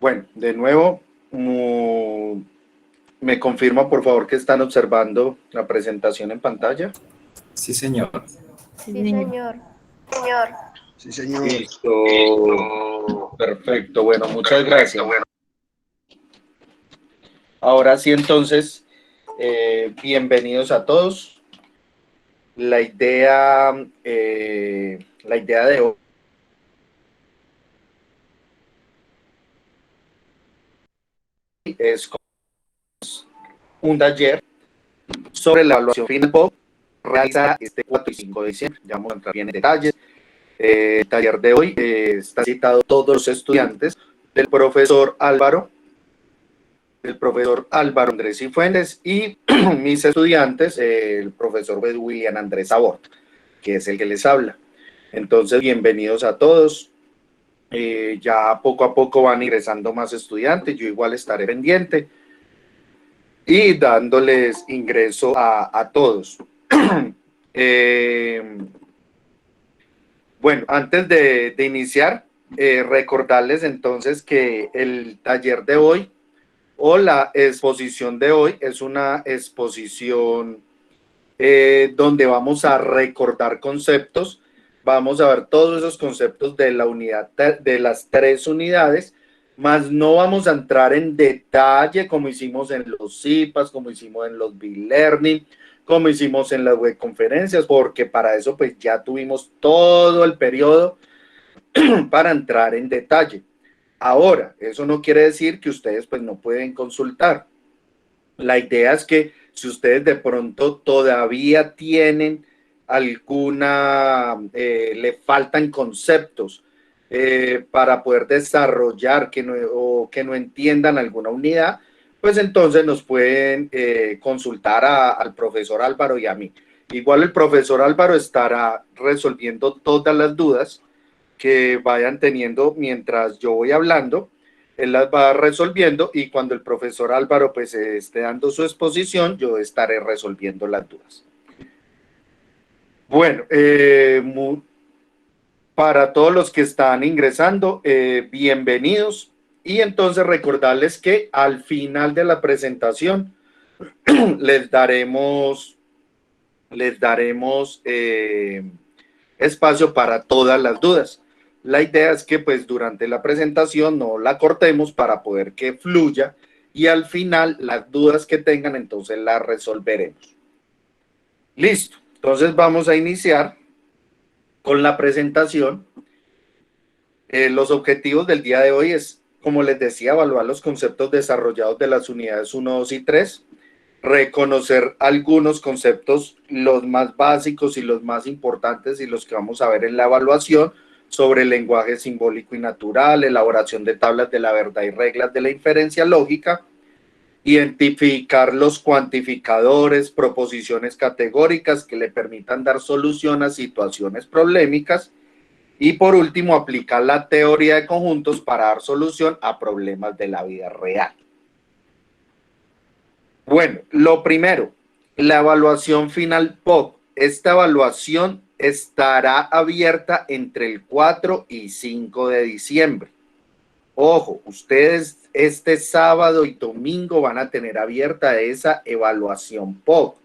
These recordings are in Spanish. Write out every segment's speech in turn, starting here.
Bueno, de nuevo, me confirma por favor que están observando la presentación en pantalla. Sí, señor. Sí, señor. Señor. Sí, señor. Listo. Perfecto. Bueno, muchas gracias. Ahora sí, entonces, bienvenidos a todos. La idea de hoy es un taller sobre la evaluación final POC realizada este 4 y 5 de diciembre. Ya vamos a entrar bien en detalles. El taller de hoy está citado todos los estudiantes del profesor Álvaro Andrés Cifuentes y mis estudiantes, el profesor William Andrés Abort, que es el que les habla. Entonces, bienvenidos a todos. Ya poco a poco van ingresando más estudiantes, yo igual estaré pendiente y dándoles ingreso a todos. Bueno, antes de iniciar, recordarles entonces que el taller de hoy o la exposición de hoy es una exposición donde vamos a recordar conceptos, vamos a ver todos esos conceptos de la unidad, de las 3 unidades, más no vamos a entrar en detalle como hicimos en los CIPAS, como hicimos en los B-Learning, como hicimos en las webconferencias, porque para eso pues ya tuvimos todo el periodo para entrar en detalle. Ahora, eso no quiere decir que ustedes pues no pueden consultar. La idea es que si ustedes de pronto todavía tienen le faltan conceptos para poder desarrollar o que no entiendan alguna unidad, pues entonces nos pueden consultar al profesor Álvaro y a mí. Igual el profesor Álvaro estará resolviendo todas las dudas que vayan teniendo mientras yo voy hablando. Él las va resolviendo y cuando el profesor Álvaro pues esté dando su exposición, yo estaré resolviendo las dudas. Bueno, para todos los que están ingresando, bienvenidos. Y entonces recordarles que al final de la presentación les daremos espacio para todas las dudas. La idea es que pues durante la presentación no la cortemos para poder que fluya y al final las dudas que tengan entonces las resolveremos. Listo, entonces vamos a iniciar con la presentación. Los objetivos del día de hoy es, como les decía, evaluar los conceptos desarrollados de las unidades 1, 2 y 3, reconocer algunos conceptos, los más básicos y los más importantes y los que vamos a ver en la evaluación sobre el lenguaje simbólico y natural, elaboración de tablas de la verdad y reglas de la inferencia lógica, identificar los cuantificadores, proposiciones categóricas que le permitan dar solución a situaciones problemáticas y por último aplicar la teoría de conjuntos para dar solución a problemas de la vida real. Bueno, lo primero, la evaluación final POC. Esta evaluación estará abierta entre el 4 y 5 de diciembre. Ojo, ustedes este sábado y domingo van a tener abierta esa evaluación POC.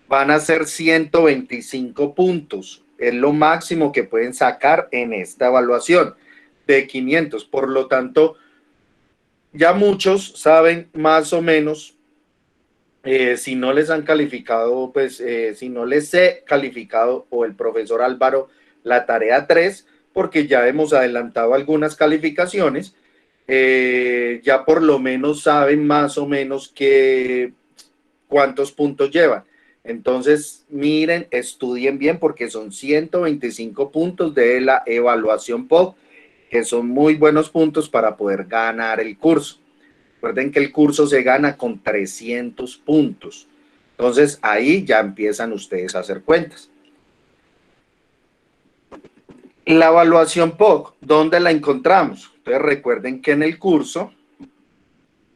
Van a ser 125 puntos. Es lo máximo que pueden sacar en esta evaluación de 500. Por lo tanto, ya muchos saben más o menos. Si no les han calificado, pues si no les he calificado o el profesor Álvaro la tarea 3, porque ya hemos adelantado algunas calificaciones, ya por lo menos saben más o menos cuántos puntos llevan. Entonces, miren, estudien bien porque son 125 puntos de la evaluación POC, que son muy buenos puntos para poder ganar el curso. Recuerden que el curso se gana con 300 puntos. Entonces, ahí ya empiezan ustedes a hacer cuentas. La evaluación POC, ¿dónde la encontramos? Entonces, recuerden que en el curso,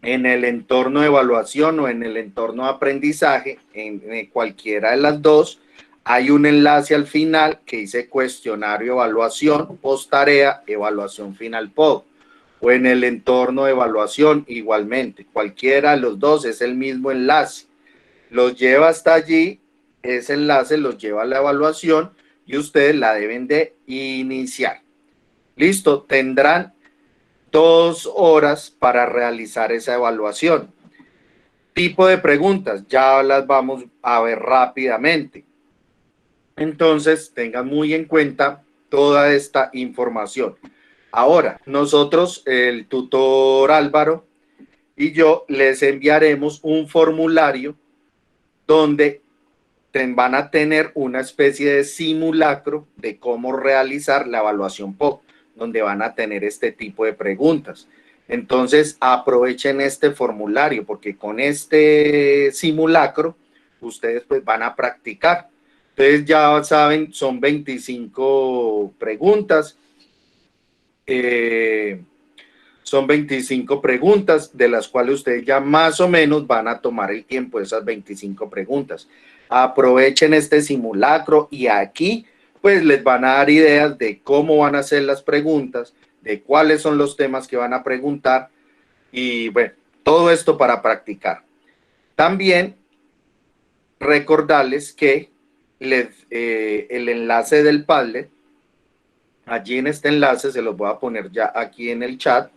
en el entorno de evaluación o en el entorno de aprendizaje, en cualquiera de las dos, hay un enlace al final que dice cuestionario evaluación, post tarea, evaluación final POC. o en el entorno de evaluación igualmente. Cualquiera de los dos es el mismo enlace. Los lleva hasta allí, ese enlace los lleva a la evaluación y ustedes la deben de iniciar. Listo, tendrán 2 horas para realizar esa evaluación. Tipo de preguntas, ya las vamos a ver rápidamente. Entonces, tengan muy en cuenta toda esta información. Ahora, nosotros, el tutor Álvaro y yo, les enviaremos un formulario donde van a tener una especie de simulacro de cómo realizar la evaluación POC, donde van a tener este tipo de preguntas. Entonces, aprovechen este formulario porque con este simulacro ustedes pues van a practicar. Entonces, ya saben, son 25 preguntas. Son 25 preguntas de las cuales ustedes ya más o menos van a tomar el tiempo de esas 25 preguntas. Aprovechen este simulacro y aquí pues les van a dar ideas de cómo van a hacer las preguntas, de cuáles son los temas que van a preguntar y bueno, todo esto para practicar. También recordarles que el enlace del Padlet, allí en este enlace se los voy a poner ya aquí en el chat.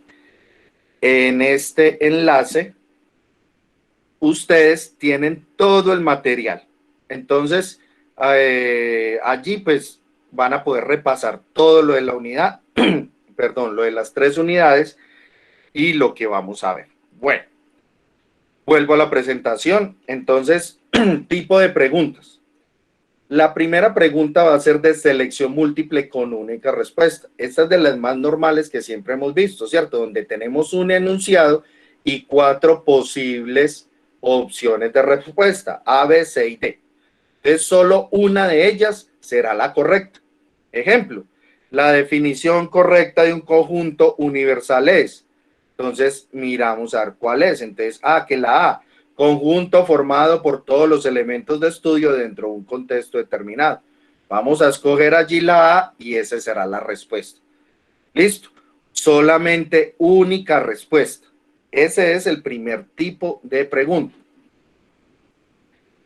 En este enlace, ustedes tienen todo el material. Entonces, allí pues van a poder repasar todo lo de la unidad, perdón, lo de las 3 unidades y lo que vamos a ver. Bueno, vuelvo a la presentación. Entonces, tipo de preguntas. La primera pregunta va a ser de selección múltiple con única respuesta. Esta es de las más normales que siempre hemos visto, ¿cierto? Donde tenemos un enunciado y 4 posibles opciones de respuesta, A, B, C y D. Entonces, solo una de ellas será la correcta. Ejemplo, la definición correcta de un conjunto universal es. Entonces, miramos a ver cuál es. Entonces, que la A, conjunto formado por todos los elementos de estudio dentro de un contexto determinado. Vamos a escoger allí la A y esa será la respuesta. Listo. Solamente única respuesta. Ese es el primer tipo de pregunta.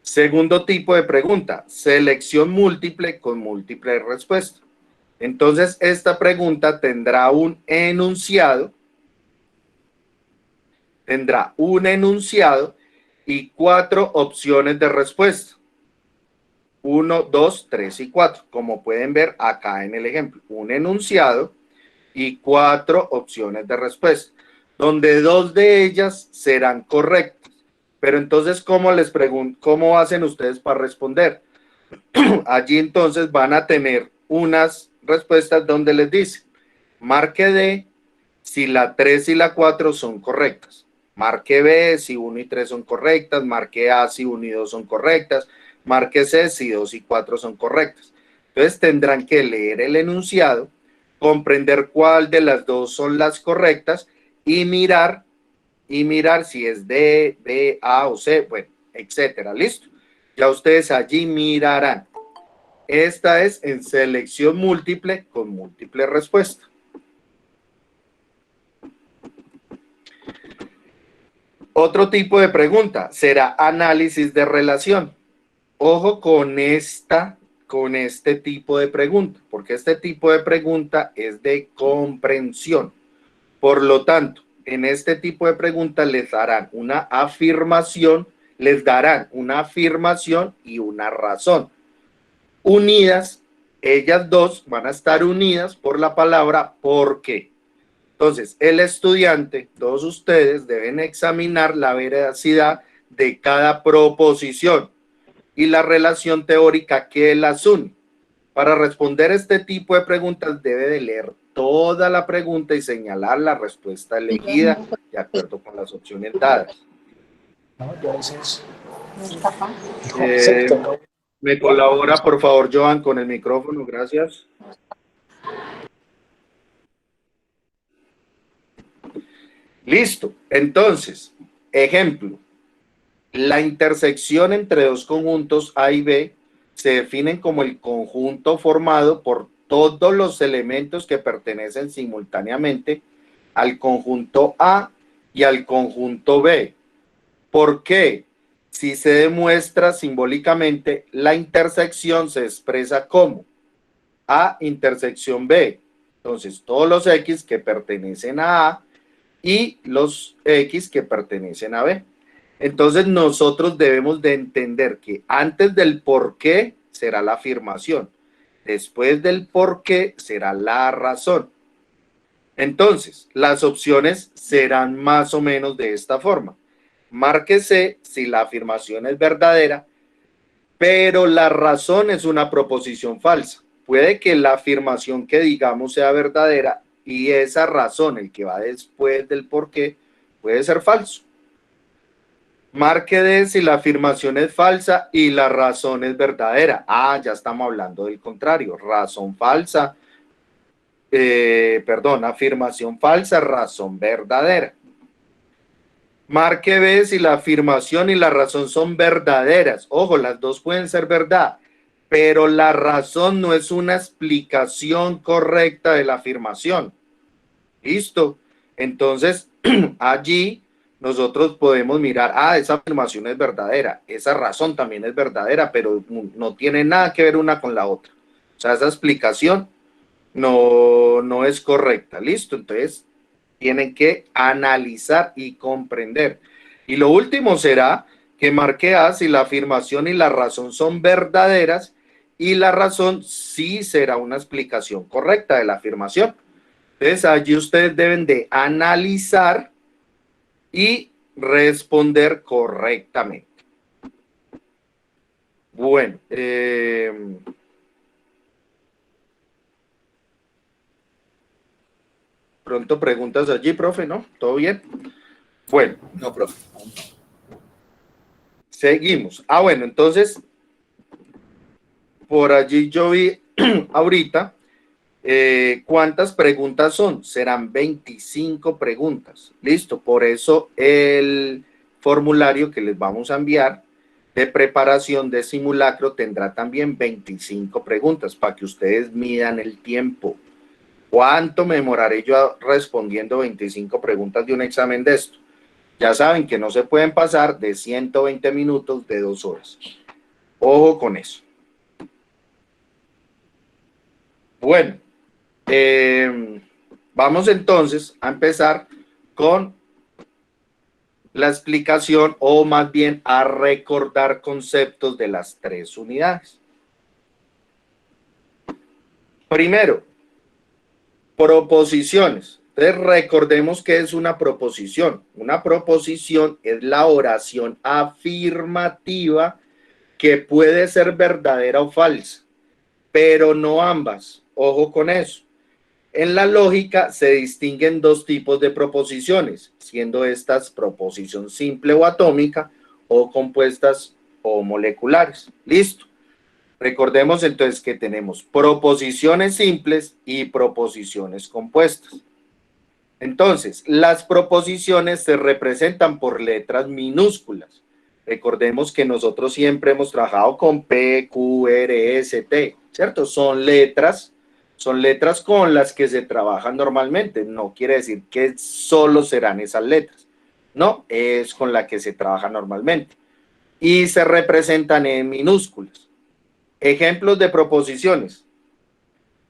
Segundo tipo de pregunta, selección múltiple con múltiple respuesta. Entonces, esta pregunta tendrá un enunciado. Y 4 opciones de respuesta. 1, 2, 3 y 4. Como pueden ver acá en el ejemplo. Un enunciado y 4 opciones de respuesta. Donde 2 de ellas serán correctas. Pero entonces, ¿cómo hacen ustedes para responder? Allí entonces van a tener unas respuestas donde les dice, marque D si la 3 y la 4 son correctas. Marque B si 1 y 3 son correctas, marque A si 1 y 2 son correctas, marque C si 2 y 4 son correctas. Entonces tendrán que leer el enunciado, comprender cuál de las dos son las correctas y mirar si es D, B, A o C, bueno, etcétera. ¿Listo? Ya ustedes allí mirarán. Esta es en selección múltiple con múltiple respuesta. Otro tipo de pregunta será análisis de relación. Ojo con este tipo de pregunta, porque este tipo de pregunta es de comprensión. Por lo tanto, en este tipo de preguntas les darán una afirmación y una razón. Unidas, ellas dos van a estar unidas por la palabra ¿por qué? Entonces, el estudiante, todos ustedes deben examinar la veracidad de cada proposición y la relación teórica que las une. Para responder este tipo de preguntas debe de leer toda la pregunta y señalar la respuesta elegida de acuerdo con las opciones dadas. Me colabora, por favor, Joan, con el micrófono, gracias. Listo. Entonces, ejemplo, la intersección entre dos conjuntos A y B se definen como el conjunto formado por todos los elementos que pertenecen simultáneamente al conjunto A y al conjunto B. ¿Por qué? Si se demuestra simbólicamente, la intersección se expresa como A intersección B. Entonces, todos los X que pertenecen a A y los X que pertenecen a B. Entonces, nosotros debemos de entender que antes del por qué será la afirmación, después del por qué será la razón. Entonces, las opciones serán más o menos de esta forma. Márquese si la afirmación es verdadera, pero la razón es una proposición falsa. Puede que la afirmación que digamos sea verdadera y esa razón, el que va después del por qué, puede ser falso. Marque D si la afirmación es falsa y la razón es verdadera. Ah, ya estamos hablando del contrario. Razón falsa, afirmación falsa, razón verdadera. Marque B si la afirmación y la razón son verdaderas. Ojo, las dos pueden ser verdad, pero la razón no es una explicación correcta de la afirmación. ¿Listo? Entonces, allí nosotros podemos mirar, esa afirmación es verdadera, esa razón también es verdadera, pero no tiene nada que ver una con la otra. O sea, esa explicación no es correcta. ¿Listo? Entonces, tienen que analizar y comprender. Y lo último será que marque A si la afirmación y la razón son verdaderas y la razón sí será una explicación correcta de la afirmación. Entonces, allí ustedes deben de analizar y responder correctamente. Bueno, pronto preguntas allí, profe, ¿no? ¿Todo bien? Bueno. No, profe. Seguimos. Bueno, entonces, por allí yo vi ahorita, ¿cuántas preguntas son? Serán 25 preguntas. Listo, por eso el formulario que les vamos a enviar de preparación de simulacro tendrá también 25 preguntas para que ustedes midan el tiempo. ¿Cuánto me demoraré yo respondiendo 25 preguntas de un examen de esto? Ya saben que no se pueden pasar de 120 minutos de 2 horas. Ojo con eso. Bueno, vamos entonces a empezar con la explicación o más bien a recordar conceptos de las 3 unidades. Primero, proposiciones. Entonces recordemos que es una proposición. Una proposición es la oración afirmativa que puede ser verdadera o falsa, pero no ambas. Ojo con eso. En la lógica se distinguen 2 tipos de proposiciones, siendo estas proposición simple o atómica o compuestas o moleculares. Listo. Recordemos entonces que tenemos proposiciones simples y proposiciones compuestas. Entonces, las proposiciones se representan por letras minúsculas. Recordemos que nosotros siempre hemos trabajado con P, Q, R, S, T, ¿cierto? Son letras con las que se trabajan normalmente. No quiere decir que solo serán esas letras. No, es con la que se trabaja normalmente. Y se representan en minúsculas. Ejemplos de proposiciones.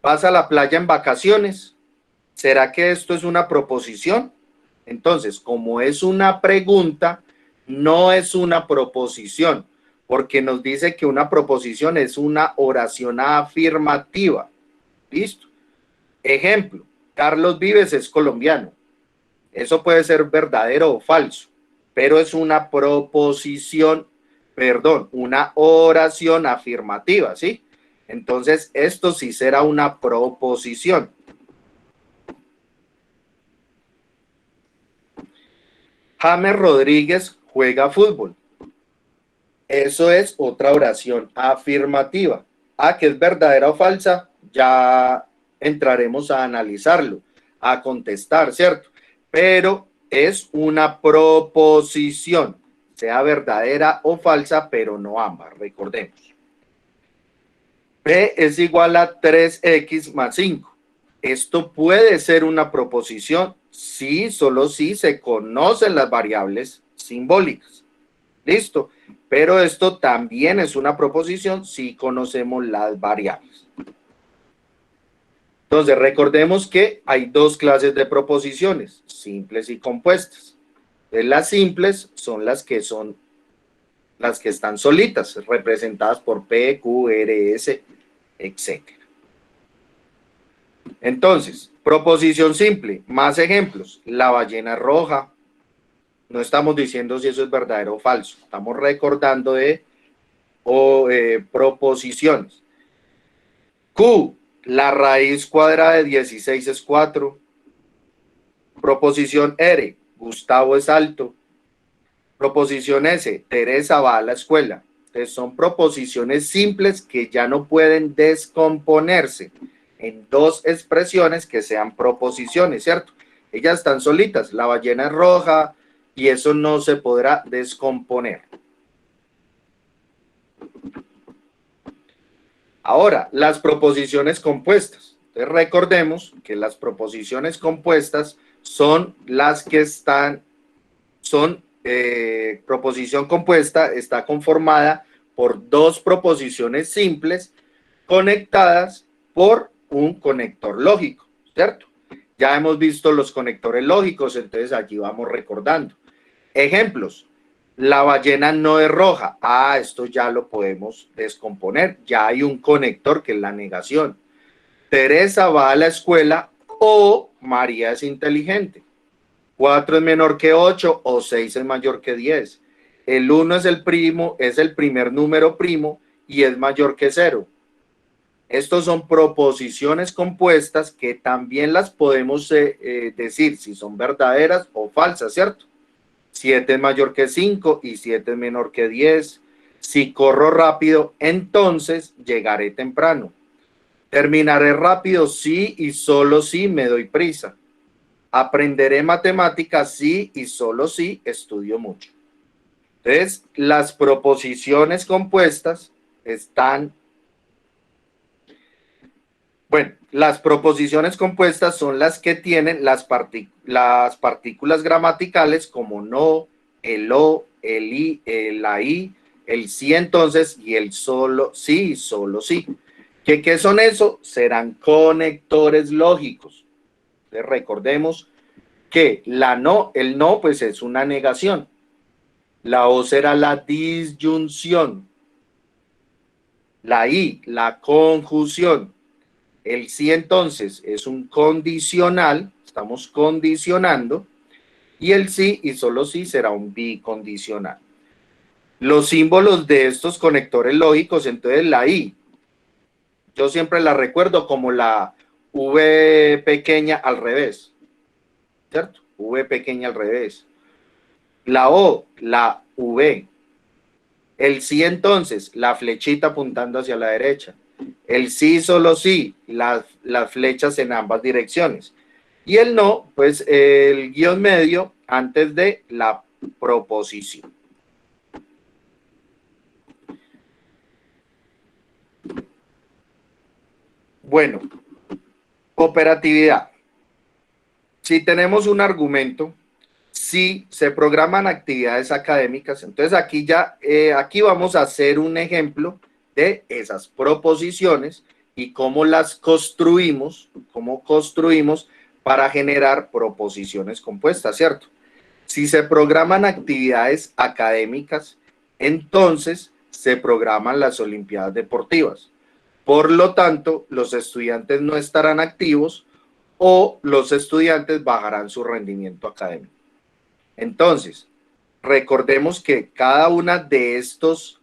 ¿Vas a la playa en vacaciones? ¿Será que esto es una proposición? Entonces, como es una pregunta, no es una proposición, porque nos dice que una proposición es una oración afirmativa. ¿Listo? Ejemplo, Carlos Vives es colombiano. Eso puede ser verdadero o falso, pero es una proposición, una oración afirmativa, ¿sí? Entonces, esto sí será una proposición. James Rodríguez juega fútbol. Eso es otra oración afirmativa. Que es verdadera o falsa, ya entraremos a analizarlo, a contestar, ¿cierto? Pero es una proposición, sea verdadera o falsa, pero no ambas, recordemos. P es igual a 3x más 5. Esto puede ser una proposición, sí, solo si se conocen las variables simbólicas. ¿Listo? Pero esto también es una proposición si conocemos las variables. Entonces, recordemos que hay dos clases de proposiciones, simples y compuestas. Entonces, las simples son las que están solitas, representadas por P, Q, R, S, etc. Entonces, proposición simple, más ejemplos. La ballena roja. No estamos diciendo si eso es verdadero o falso. Estamos recordando de proposiciones. Q, la raíz cuadrada de 16 es 4. Proposición R, Gustavo es alto. Proposición S, Teresa va a la escuela. Entonces son proposiciones simples que ya no pueden descomponerse en dos expresiones que sean proposiciones, ¿cierto? Ellas están solitas, la ballena es roja y eso no se podrá descomponer. Ahora, las proposiciones compuestas. Entonces, recordemos que las proposiciones compuestas son las que proposición compuesta está conformada por dos proposiciones simples conectadas por un conector lógico, ¿cierto? Ya hemos visto los conectores lógicos, entonces aquí vamos recordando. Ejemplos. La ballena no es roja. Ah, esto ya lo podemos descomponer. Ya hay un conector que es la negación. Teresa va a la escuela o María es inteligente. 4 es menor que 8 o 6 es mayor que 10. El 1 es el primer número primo y es mayor que 0. Estos son proposiciones compuestas que también las podemos decir si son verdaderas o falsas, ¿cierto? 7 es mayor que 5 y 7 es menor que 10. Si corro rápido, entonces llegaré temprano. Terminaré rápido sí y solo si me doy prisa. Aprenderé matemáticas sí y solo si estudio mucho. Entonces, las proposiciones compuestas están... Bueno, las proposiciones compuestas son las que tienen las partículas gramaticales como no, el o, el i, la i, el sí entonces y el solo sí y solo sí. ¿Qué son eso? Serán conectores lógicos. Entonces, recordemos que el no pues es una negación. La o será la disyunción. La i, la conjunción. El sí entonces es un condicional, estamos condicionando, y el sí y solo sí será un bicondicional. Los símbolos de estos conectores lógicos, entonces la I, yo siempre la recuerdo como la V pequeña al revés, ¿cierto? V pequeña al revés. La O, la V. El sí entonces, la flechita apuntando hacia la derecha. El sí, solo sí, las flechas en ambas direcciones. Y el no, pues el guión medio antes de la proposición. Bueno, operatividad. Si tenemos un argumento, si se programan actividades académicas, entonces aquí vamos a hacer un ejemplo de esas proposiciones y cómo las construimos, para generar proposiciones compuestas, ¿cierto? Si se programan actividades académicas, entonces se programan las olimpiadas deportivas. Por lo tanto, los estudiantes no estarán activos o los estudiantes bajarán su rendimiento académico. Entonces, recordemos que cada una de estas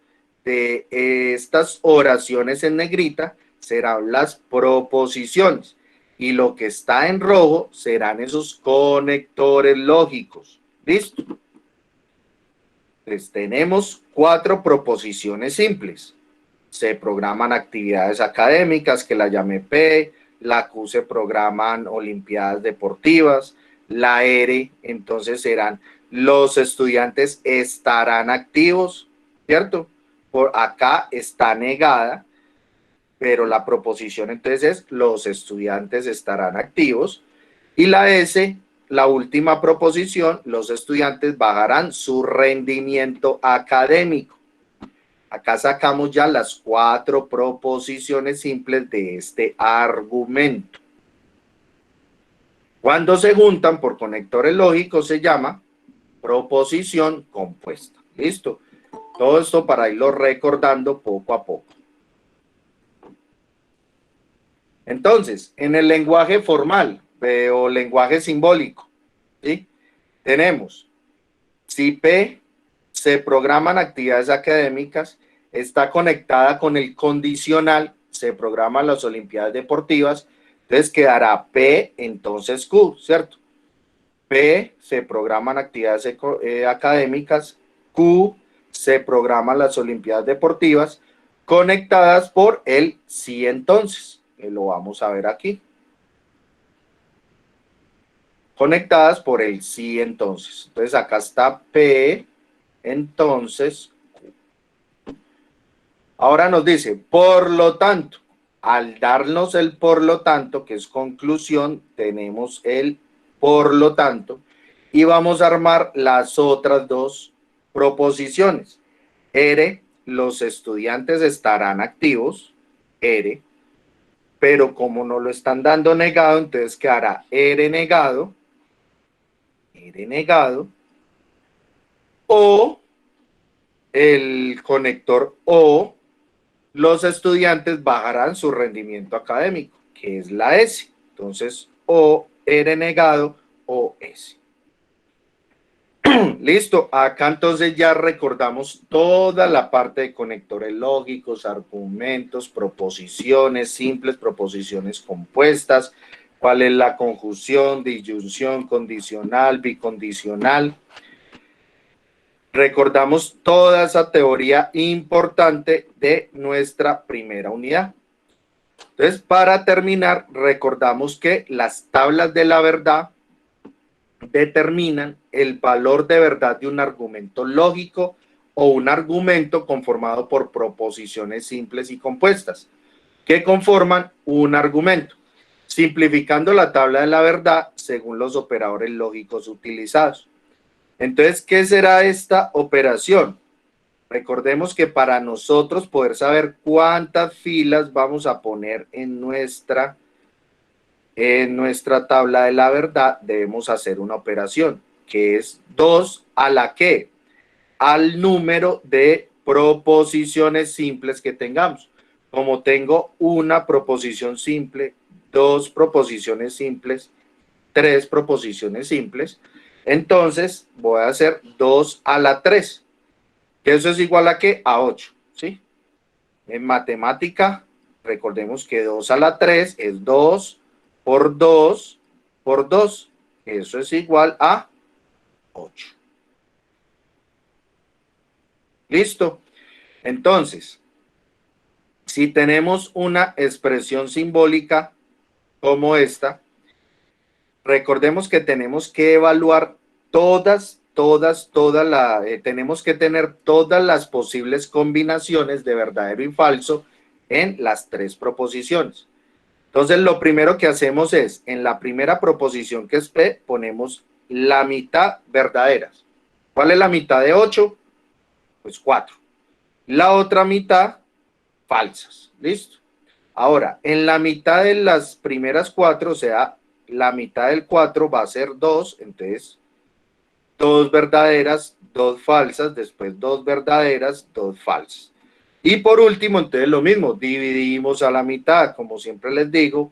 oraciones en negrita serán las proposiciones y lo que está en rojo serán esos conectores lógicos. ¿Listo? Entonces, tenemos 4 proposiciones simples. Se programan actividades académicas, que la llamé P, la Q se programan olimpiadas deportivas, la R, entonces serán los estudiantes estarán activos, ¿cierto? Por acá está negada, pero la proposición entonces es los estudiantes estarán activos. Y la S, la última proposición, los estudiantes bajarán su rendimiento académico. Acá sacamos ya las 4 proposiciones simples de este argumento. Cuando se juntan por conectores lógicos se llama proposición compuesta. ¿Listo? Todo esto para irlo recordando poco a poco. Entonces, en el lenguaje formal o lenguaje simbólico, ¿sí? Tenemos, si P se programan actividades académicas, está conectada con el condicional, se programan las Olimpiadas Deportivas, entonces quedará P, entonces Q, ¿cierto? P se programan actividades académicas, Q se programan las Olimpiadas Deportivas, conectadas por el sí entonces, que lo vamos a ver aquí. Conectadas por el sí entonces. Entonces acá está P, entonces Q. Ahora nos dice, por lo tanto, al darnos el por lo tanto, que es conclusión, tenemos el por lo tanto, y vamos a armar las otras 2 proposiciones. R, los estudiantes estarán activos, R, pero como no lo están dando negado, entonces quedará R negado, o el conector O, los estudiantes bajarán su rendimiento académico, que es la S. Entonces, O, R negado, o S. Listo, acá entonces ya recordamos toda la parte de conectores lógicos, argumentos, proposiciones simples, proposiciones compuestas, cuál es la conjunción, disyunción, condicional, bicondicional. Recordamos toda esa teoría importante de nuestra primera unidad. Entonces, para terminar, recordamos que las tablas de la verdad determinan el valor de verdad de un argumento lógico o un argumento conformado por proposiciones simples y compuestas que conforman un argumento, simplificando la tabla de la verdad según los operadores lógicos utilizados. Entonces, ¿qué será esta operación? Recordemos que para nosotros poder saber cuántas filas vamos a poner en nuestra tabla de la verdad, debemos hacer una operación, que es 2 a la que, al número de proposiciones simples que tengamos. Como tengo una proposición simple, 2 proposiciones simples, 3 proposiciones simples, entonces voy a hacer 2 a la 3, que eso es igual a ¿qué? A 8, ¿sí? En matemática, recordemos que 2 a la 3 es 2 por 2 por 2. Eso es igual a 8. ¿Listo? Entonces, si tenemos una expresión simbólica como esta, recordemos que tenemos que evaluar tenemos que tener todas las posibles combinaciones de verdadero y falso en las 3 proposiciones. Entonces, lo primero que hacemos es, en la primera proposición que es P, ponemos la mitad verdaderas. ¿Cuál es la mitad de 8? Pues 4. La otra mitad, falsas. ¿Listo? Ahora, en la mitad de las primeras 4, o sea, la mitad del 4 va a ser 2, entonces 2 verdaderas, 2 falsas, después 2 verdaderas, 2 falsas. Y por último, entonces lo mismo, dividimos a la mitad, como siempre les digo,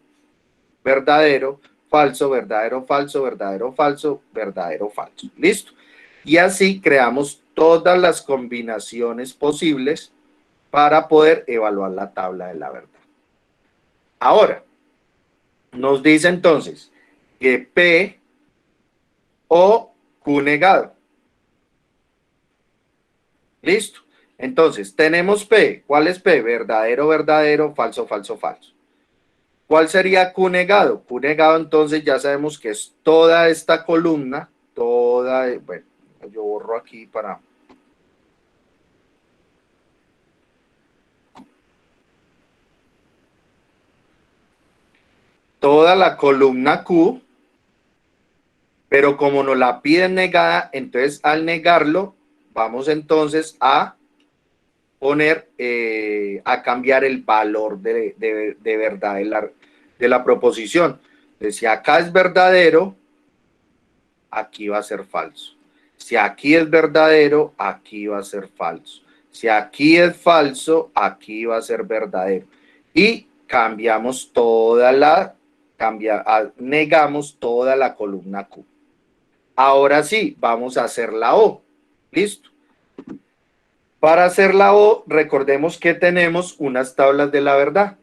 verdadero, falso, verdadero, falso, verdadero, falso, verdadero, falso. ¿Listo? Y así creamos todas las combinaciones posibles para poder evaluar la tabla de la verdad. Ahora, nos dice entonces que P o Q negado. ¿Listo? Entonces, tenemos P. ¿Cuál es P? Verdadero, verdadero, falso, falso, falso. ¿Cuál sería Q negado? Q negado, entonces, ya sabemos que es toda esta columna, bueno, yo borro aquí para... Toda la columna Q Pero como nos la piden negada, entonces al negarlo, vamos entonces a poner, a cambiar el valor de verdad de la proposición. Entonces, si acá es verdadero, aquí va a ser falso. Si aquí es verdadero, aquí va a ser falso. Si aquí es falso, aquí va a ser verdadero. Y cambiamos negamos toda la columna Q. Ahora sí, vamos a hacer la O. ¿Listo? Para hacer la O, recordemos que tenemos unas tablas de la verdad.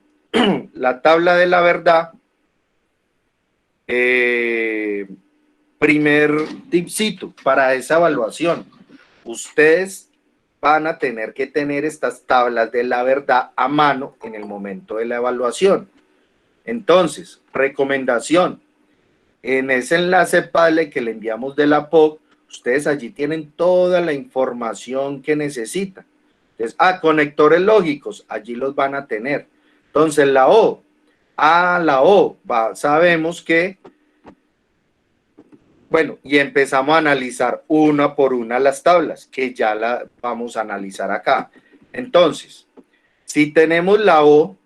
La tabla de la verdad, primer tipcito para esa evaluación. Ustedes van a tener que tener estas tablas de la verdad a mano en el momento de la evaluación. Entonces, recomendación, en ese enlace Padlet que le enviamos de la POC, ustedes allí tienen toda la información que necesitan. Entonces, conectores lógicos, allí los van a tener. Entonces, la O, sabemos que, bueno, y empezamos a analizar una por una las tablas, que ya la vamos a analizar acá. Entonces, si tenemos la O,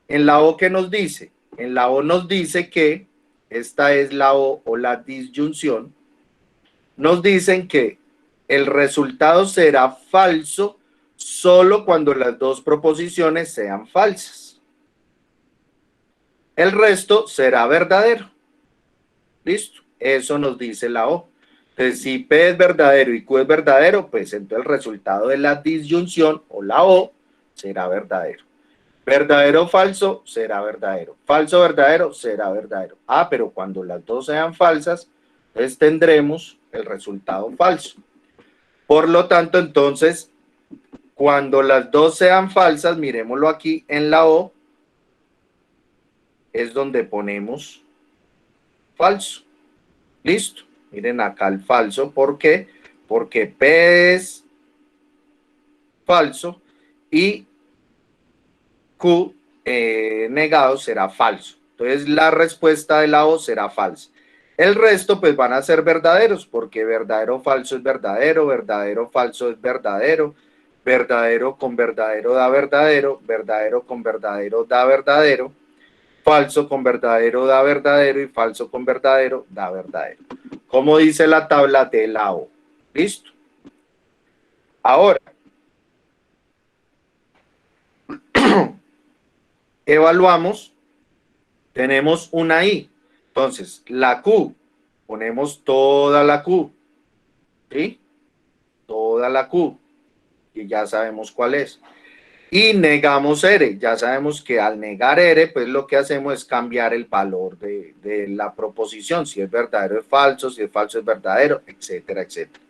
en la O, ¿qué nos dice? En la O nos dice que esta es la O la disyunción. Nos dicen que el resultado será falso solo cuando las dos proposiciones sean falsas. El resto será verdadero. ¿Listo? Eso nos dice la O. Entonces, si P es verdadero y Q es verdadero, pues entonces el resultado de la disyunción o la O será verdadero. Verdadero o falso será verdadero. Falso verdadero será verdadero. Pero cuando las dos sean falsas, entonces tendremos el resultado falso. Por lo tanto, entonces, cuando las dos sean falsas, miremoslo aquí en la O, es donde ponemos falso. Listo. Miren acá el falso. ¿Por qué? Porque P es falso y Q negado será falso. Entonces la respuesta de la O será falsa. El resto pues van a ser verdaderos, porque verdadero falso es verdadero, verdadero falso es verdadero, verdadero con verdadero da verdadero, verdadero con verdadero da verdadero, falso con verdadero da verdadero y falso con verdadero da verdadero. Como dice la tabla de la O. ¿Listo? Ahora, evaluamos. Tenemos una I. Entonces, la Q. Ponemos toda la Q. ¿Sí? Toda la Q. Y ya sabemos cuál es. Y negamos R. Ya sabemos que al negar R, pues lo que hacemos es cambiar el valor de la proposición. Si es verdadero es falso, si es falso es verdadero, etcétera, etcétera.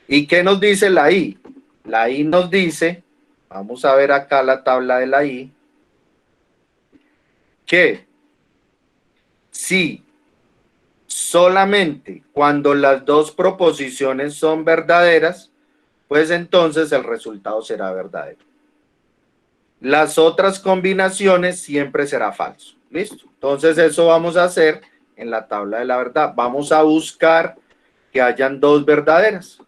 ¿Y qué nos dice la I? La I nos dice, vamos a ver acá la tabla de la I, que si solamente cuando las dos proposiciones son verdaderas, pues entonces el resultado será verdadero. Las otras combinaciones siempre será falso. ¿Listo? Entonces eso vamos a hacer en la tabla de la verdad. Vamos a buscar que hayan dos verdaderas.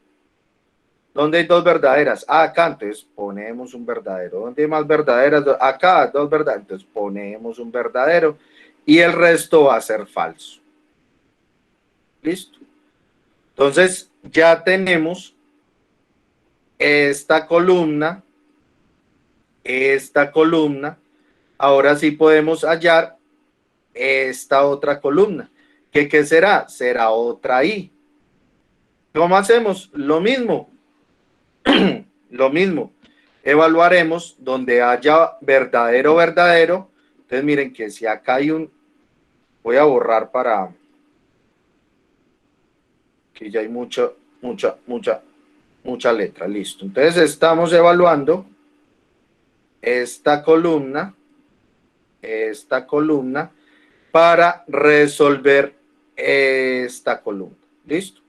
¿Dónde hay dos verdaderas? Acá, entonces ponemos un verdadero. ¿Dónde hay más verdaderas? Acá, dos verdaderas. Entonces ponemos un verdadero y el resto va a ser falso. ¿Listo? Entonces ya tenemos esta columna. Ahora sí podemos hallar esta otra columna. ¿Qué será? Será otra I. ¿Cómo hacemos? Lo mismo. Lo mismo. Evaluaremos donde haya verdadero, verdadero. Entonces miren que si acá hay un... Voy a borrar para... que ya hay mucha letra. Listo. Entonces estamos evaluando esta columna para resolver esta columna. ¿Listo?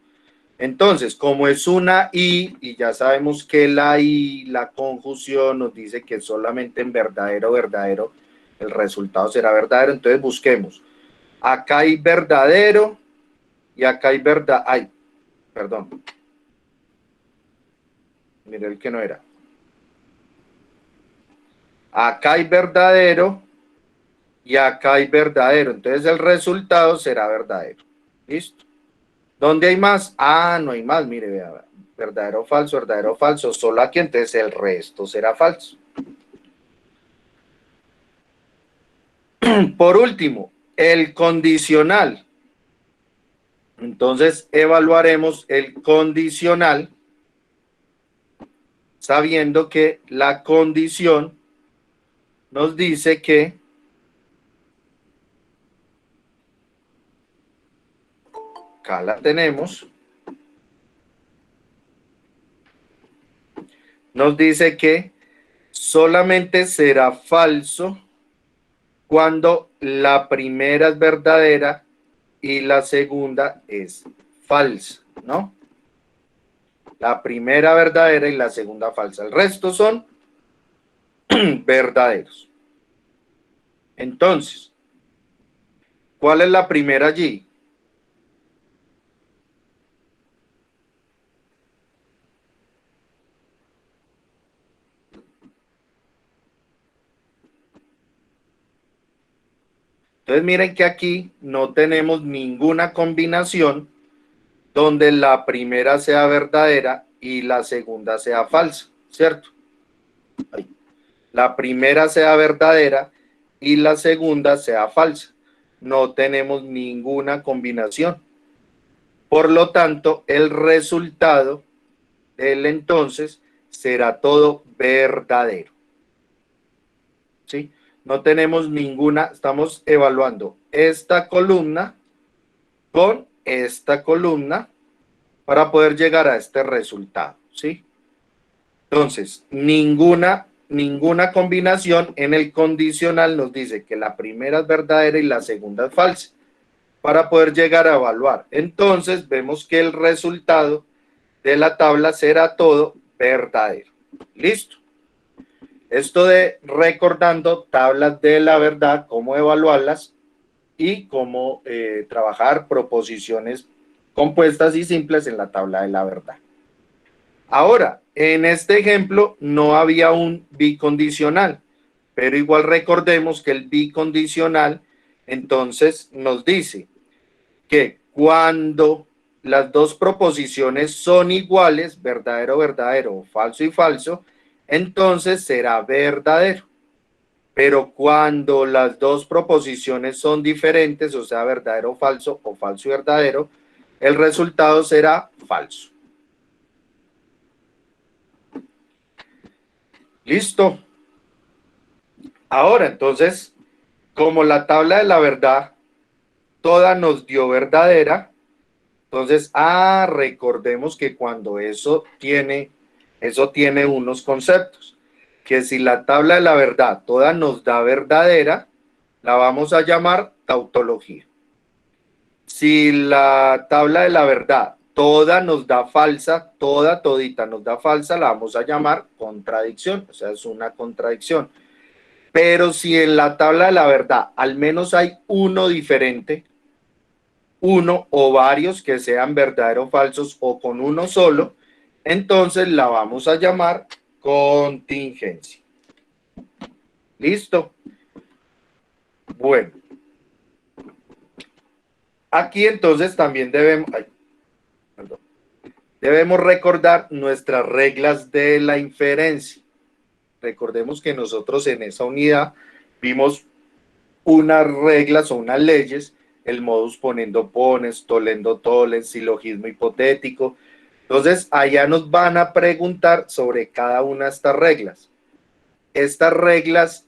Entonces, como es una I, y ya sabemos que la I, la conjunción nos dice que solamente en verdadero, verdadero, el resultado será verdadero. Entonces busquemos. Acá hay verdadero y acá hay verdad, ay, perdón. Mire el que no era. Acá hay verdadero y acá hay verdadero. Entonces el resultado será verdadero. ¿Listo? ¿Dónde hay más? Ah, no hay más. Mire, vea. Verdadero, falso. Solo aquí, entonces el resto será falso. Por último, el condicional. Entonces evaluaremos el condicional sabiendo que la condición nos dice que acá la tenemos. Nos dice que solamente será falso cuando la primera es verdadera y la segunda es falsa, ¿no? La primera verdadera y la segunda falsa. El resto son verdaderos. Entonces, ¿cuál es la primera allí? Entonces miren que aquí no tenemos ninguna combinación donde la primera sea verdadera y la segunda sea falsa, ¿cierto? Ahí. La primera sea verdadera y la segunda sea falsa. No tenemos ninguna combinación. Por lo tanto, el resultado del entonces será todo verdadero. ¿Sí? No tenemos ninguna, estamos evaluando esta columna con esta columna para poder llegar a este resultado, ¿sí? Entonces, ninguna combinación en el condicional nos dice que la primera es verdadera y la segunda es falsa para poder llegar a evaluar. Entonces, vemos que el resultado de la tabla será todo verdadero. Listo. Esto de recordando tablas de la verdad, cómo evaluarlas y cómo trabajar proposiciones compuestas y simples en la tabla de la verdad. Ahora, en este ejemplo no había un bicondicional, pero igual recordemos que el bicondicional entonces nos dice que cuando las dos proposiciones son iguales, verdadero, verdadero, falso y falso, entonces será verdadero. Pero cuando las dos proposiciones son diferentes, o sea, verdadero, falso o falso y verdadero, el resultado será falso. Listo. Ahora, entonces, como la tabla de la verdad toda nos dio verdadera, entonces, recordemos que cuando eso tiene unos conceptos, que si la tabla de la verdad toda nos da verdadera, la vamos a llamar tautología. Si la tabla de la verdad toda nos da falsa, todita nos da falsa, la vamos a llamar contradicción, o sea, es una contradicción. Pero si en la tabla de la verdad al menos hay uno diferente, uno o varios que sean verdaderos o falsos o con uno solo, entonces la vamos a llamar contingencia. ¿Listo? Bueno. Aquí entonces también debemos recordar nuestras reglas de la inferencia. Recordemos que nosotros en esa unidad vimos unas reglas o unas leyes, el modus ponendo pones, tolendo tolen, silogismo hipotético. Entonces, allá nos van a preguntar sobre cada una de estas reglas. Estas reglas,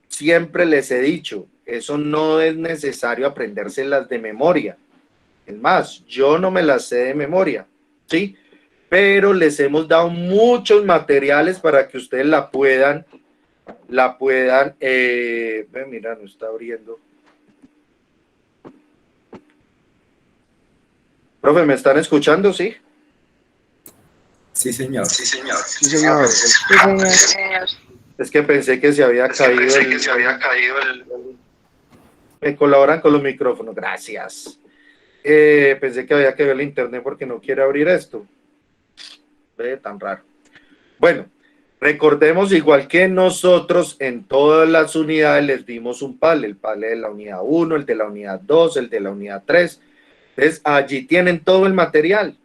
siempre les he dicho, eso no es necesario aprendérselas de memoria. Es más, yo no me las sé de memoria, ¿sí? Pero les hemos dado muchos materiales para que ustedes la puedan, mira, no está abriendo. Profe, ¿me están escuchando? ¿Sí? Sí, señor. Sí, señor. Sí, señor. Sí, señor. Es que pensé que se había caído el... Me colaboran con los micrófonos, gracias. Pensé que había que ver el internet porque no quiere abrir esto. Ve, tan raro. Bueno, recordemos igual que nosotros en todas las unidades les dimos un PAL, el PAL de la unidad 1, el de la unidad 2, el de la unidad 3. Entonces, allí tienen todo el material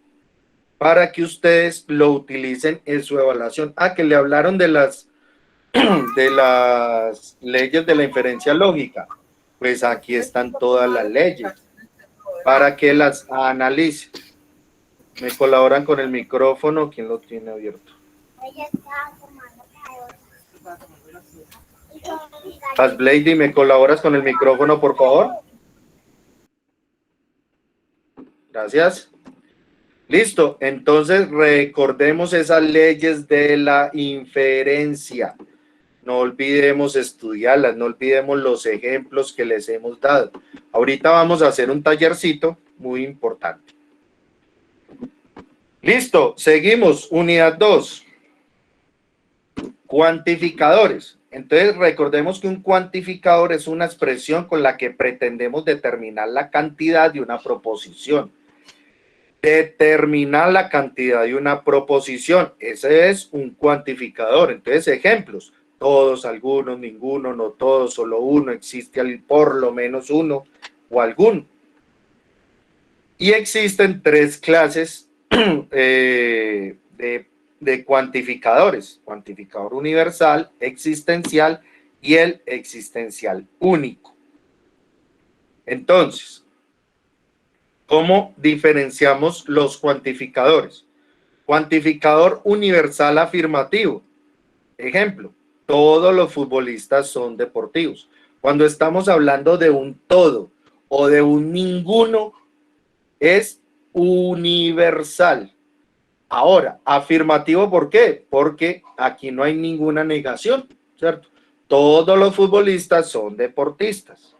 para que ustedes lo utilicen en su evaluación. Ah, que le hablaron de las leyes de la inferencia lógica. Pues aquí están todas las leyes para que las analicen. ¿Me colaboran con el micrófono? ¿Quién lo tiene abierto? Blady, ¿me colaboras con el micrófono, por favor? Gracias. Listo. Entonces, recordemos esas leyes de la inferencia. No olvidemos estudiarlas, no olvidemos los ejemplos que les hemos dado. Ahorita vamos a hacer un tallercito muy importante. Listo, seguimos. Unidad 2. Cuantificadores. Entonces, recordemos que un cuantificador es una expresión con la que pretendemos determinar la cantidad de una proposición. Determinar la cantidad de una proposición. Ese es un cuantificador. Entonces, ejemplos. Todos, algunos, ninguno, no todos, solo uno, existe por lo menos uno o alguno. Y existen tres clases de cuantificadores: cuantificador universal, existencial y el existencial único. Entonces, ¿cómo diferenciamos los cuantificadores? Cuantificador universal afirmativo. Ejemplo, todos los futbolistas son deportivos. Cuando estamos hablando de un todo o de un ninguno, es universal. Ahora, afirmativo, ¿por qué? Porque aquí no hay ninguna negación, ¿cierto? Todos los futbolistas son deportistas.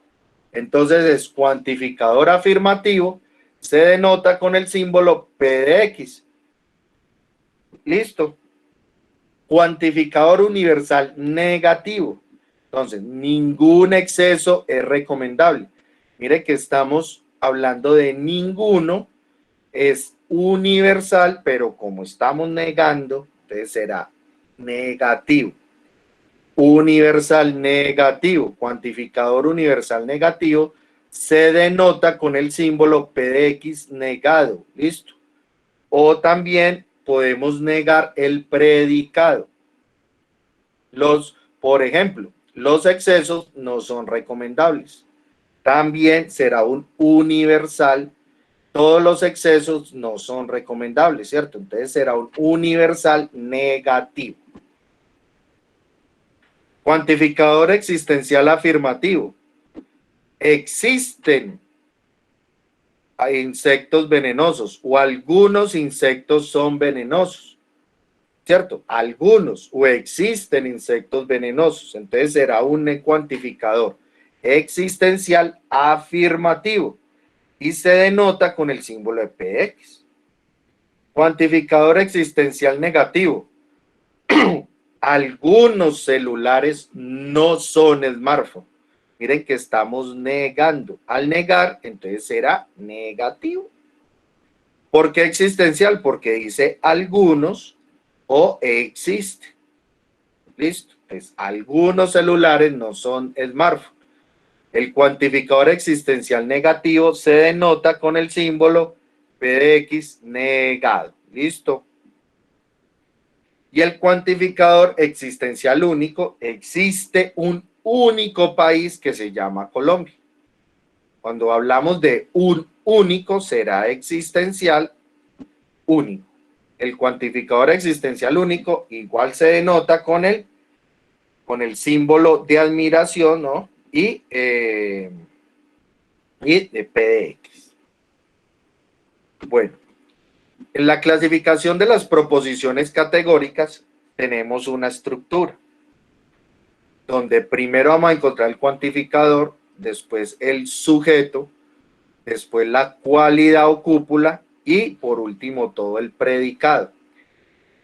Entonces es cuantificador afirmativo, se denota con el símbolo P de X. Listo. Cuantificador universal negativo. Entonces, ningún exceso es recomendable. Mire que estamos hablando de ninguno, es universal, pero como estamos negando, entonces será negativo. Universal negativo, cuantificador universal negativo, se denota con el símbolo P de X negado. ¿Listo? O también podemos negar el predicado. Por ejemplo, los excesos no son recomendables. También será un universal. Todos los excesos no son recomendables, ¿cierto? Entonces será un universal negativo. Cuantificador existencial afirmativo. Existen insectos venenosos o algunos insectos son venenosos, ¿cierto? Algunos o existen insectos venenosos. Entonces será un cuantificador existencial afirmativo y se denota con el símbolo de PX. Cuantificador existencial negativo. Algunos celulares no son smartphone. Miren que estamos negando. Al negar, entonces será negativo. ¿Por qué existencial? Porque dice algunos o existe. Listo. Pues algunos celulares no son smartphone. El cuantificador existencial negativo se denota con el símbolo P de X negado. Listo. Y el cuantificador existencial único, existe un único país que se llama Colombia. Cuando hablamos de un único, será existencial único. El cuantificador existencial único igual se denota con el símbolo de admiración, ¿no? Y de P de X. Bueno, en la clasificación de las proposiciones categóricas tenemos una estructura donde primero vamos a encontrar el cuantificador, después el sujeto, después la cualidad o cúpula y por último todo el predicado.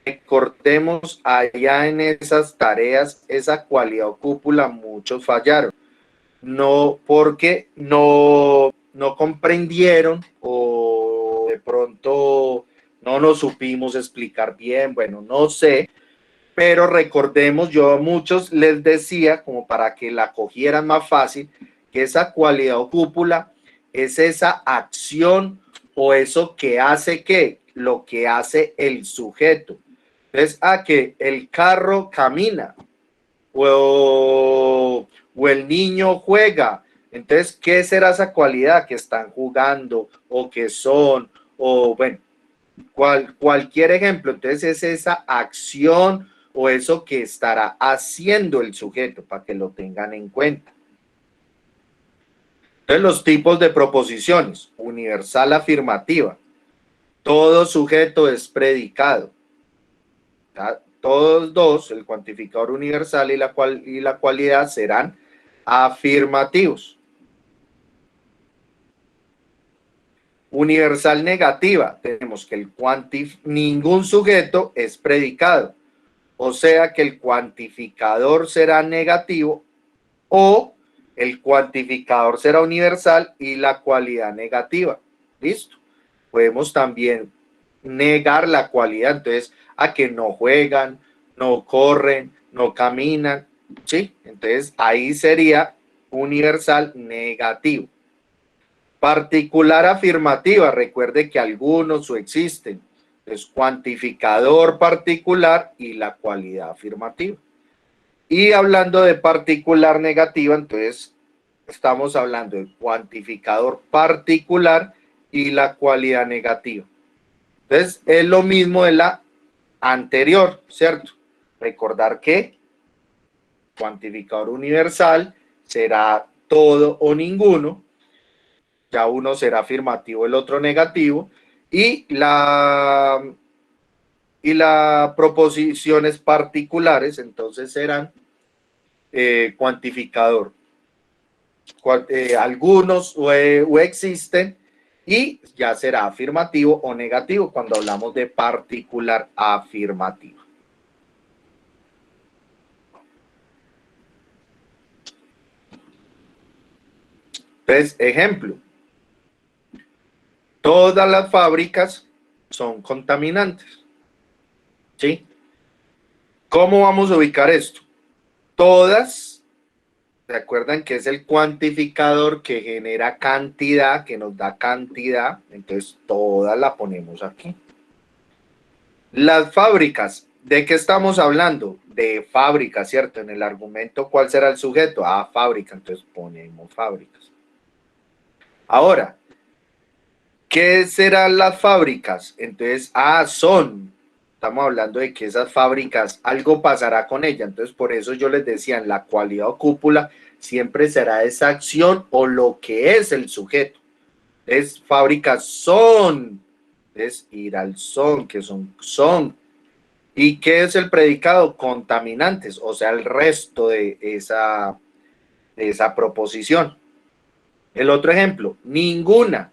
Recordemos, allá en esas tareas, esa cualidad o cúpula muchos fallaron. No, porque no no comprendieron o de pronto no nos supimos explicar bien, bueno, no sé, pero recordemos, yo a muchos les decía, como para que la cogieran más fácil, que esa cualidad o cúpula es esa acción o eso que hace que, lo que hace el sujeto. Entonces, que el carro camina o el niño juega. Entonces, ¿qué será esa cualidad? Que están jugando o que son, o bueno, cualquier ejemplo. Entonces, es esa acción o eso que estará haciendo el sujeto para que lo tengan en cuenta. Entonces, los tipos de proposiciones: universal, afirmativa. Todo sujeto es predicado. Todos dos, el cuantificador universal y la cualidad, serán afirmativos. Universal negativa, tenemos que ningún sujeto es predicado, o sea que el cuantificador será negativo o el cuantificador será universal y la cualidad negativa. ¿Listo? Podemos también negar la cualidad, entonces a que no juegan, no corren, no caminan, ¿sí? Entonces ahí sería universal negativo. Particular afirmativa, recuerde que algunos o existen, es cuantificador particular y la cualidad afirmativa. Y hablando de particular negativa, entonces estamos hablando de cuantificador particular y la cualidad negativa. Entonces, es lo mismo de la anterior, ¿cierto? Recordar que cuantificador universal será todo o ninguno, ya uno será afirmativo, el otro negativo, y las proposiciones particulares, entonces serán cuantificador. Algunos o existen, y ya será afirmativo o negativo cuando hablamos de particular afirmativo. Entonces, ejemplo, todas las fábricas son contaminantes, ¿sí? ¿Cómo vamos a ubicar esto? Todas, ¿se acuerdan que es el cuantificador que genera cantidad, que nos da cantidad? Entonces, todas la ponemos aquí. Las fábricas, ¿de qué estamos hablando? De fábricas, ¿cierto? En el argumento, ¿cuál será el sujeto? Fábrica, entonces ponemos fábricas. Ahora, ¿qué serán las fábricas? Entonces, estamos hablando de que esas fábricas, algo pasará con ellas. Entonces, por eso yo les decía, en la cualidad o cúpula, siempre será esa acción o lo que es el sujeto. Entonces, fábricas son, es ir al son, que son. ¿Y qué es el predicado? Contaminantes, o sea, el resto de esa proposición. El otro ejemplo, ninguna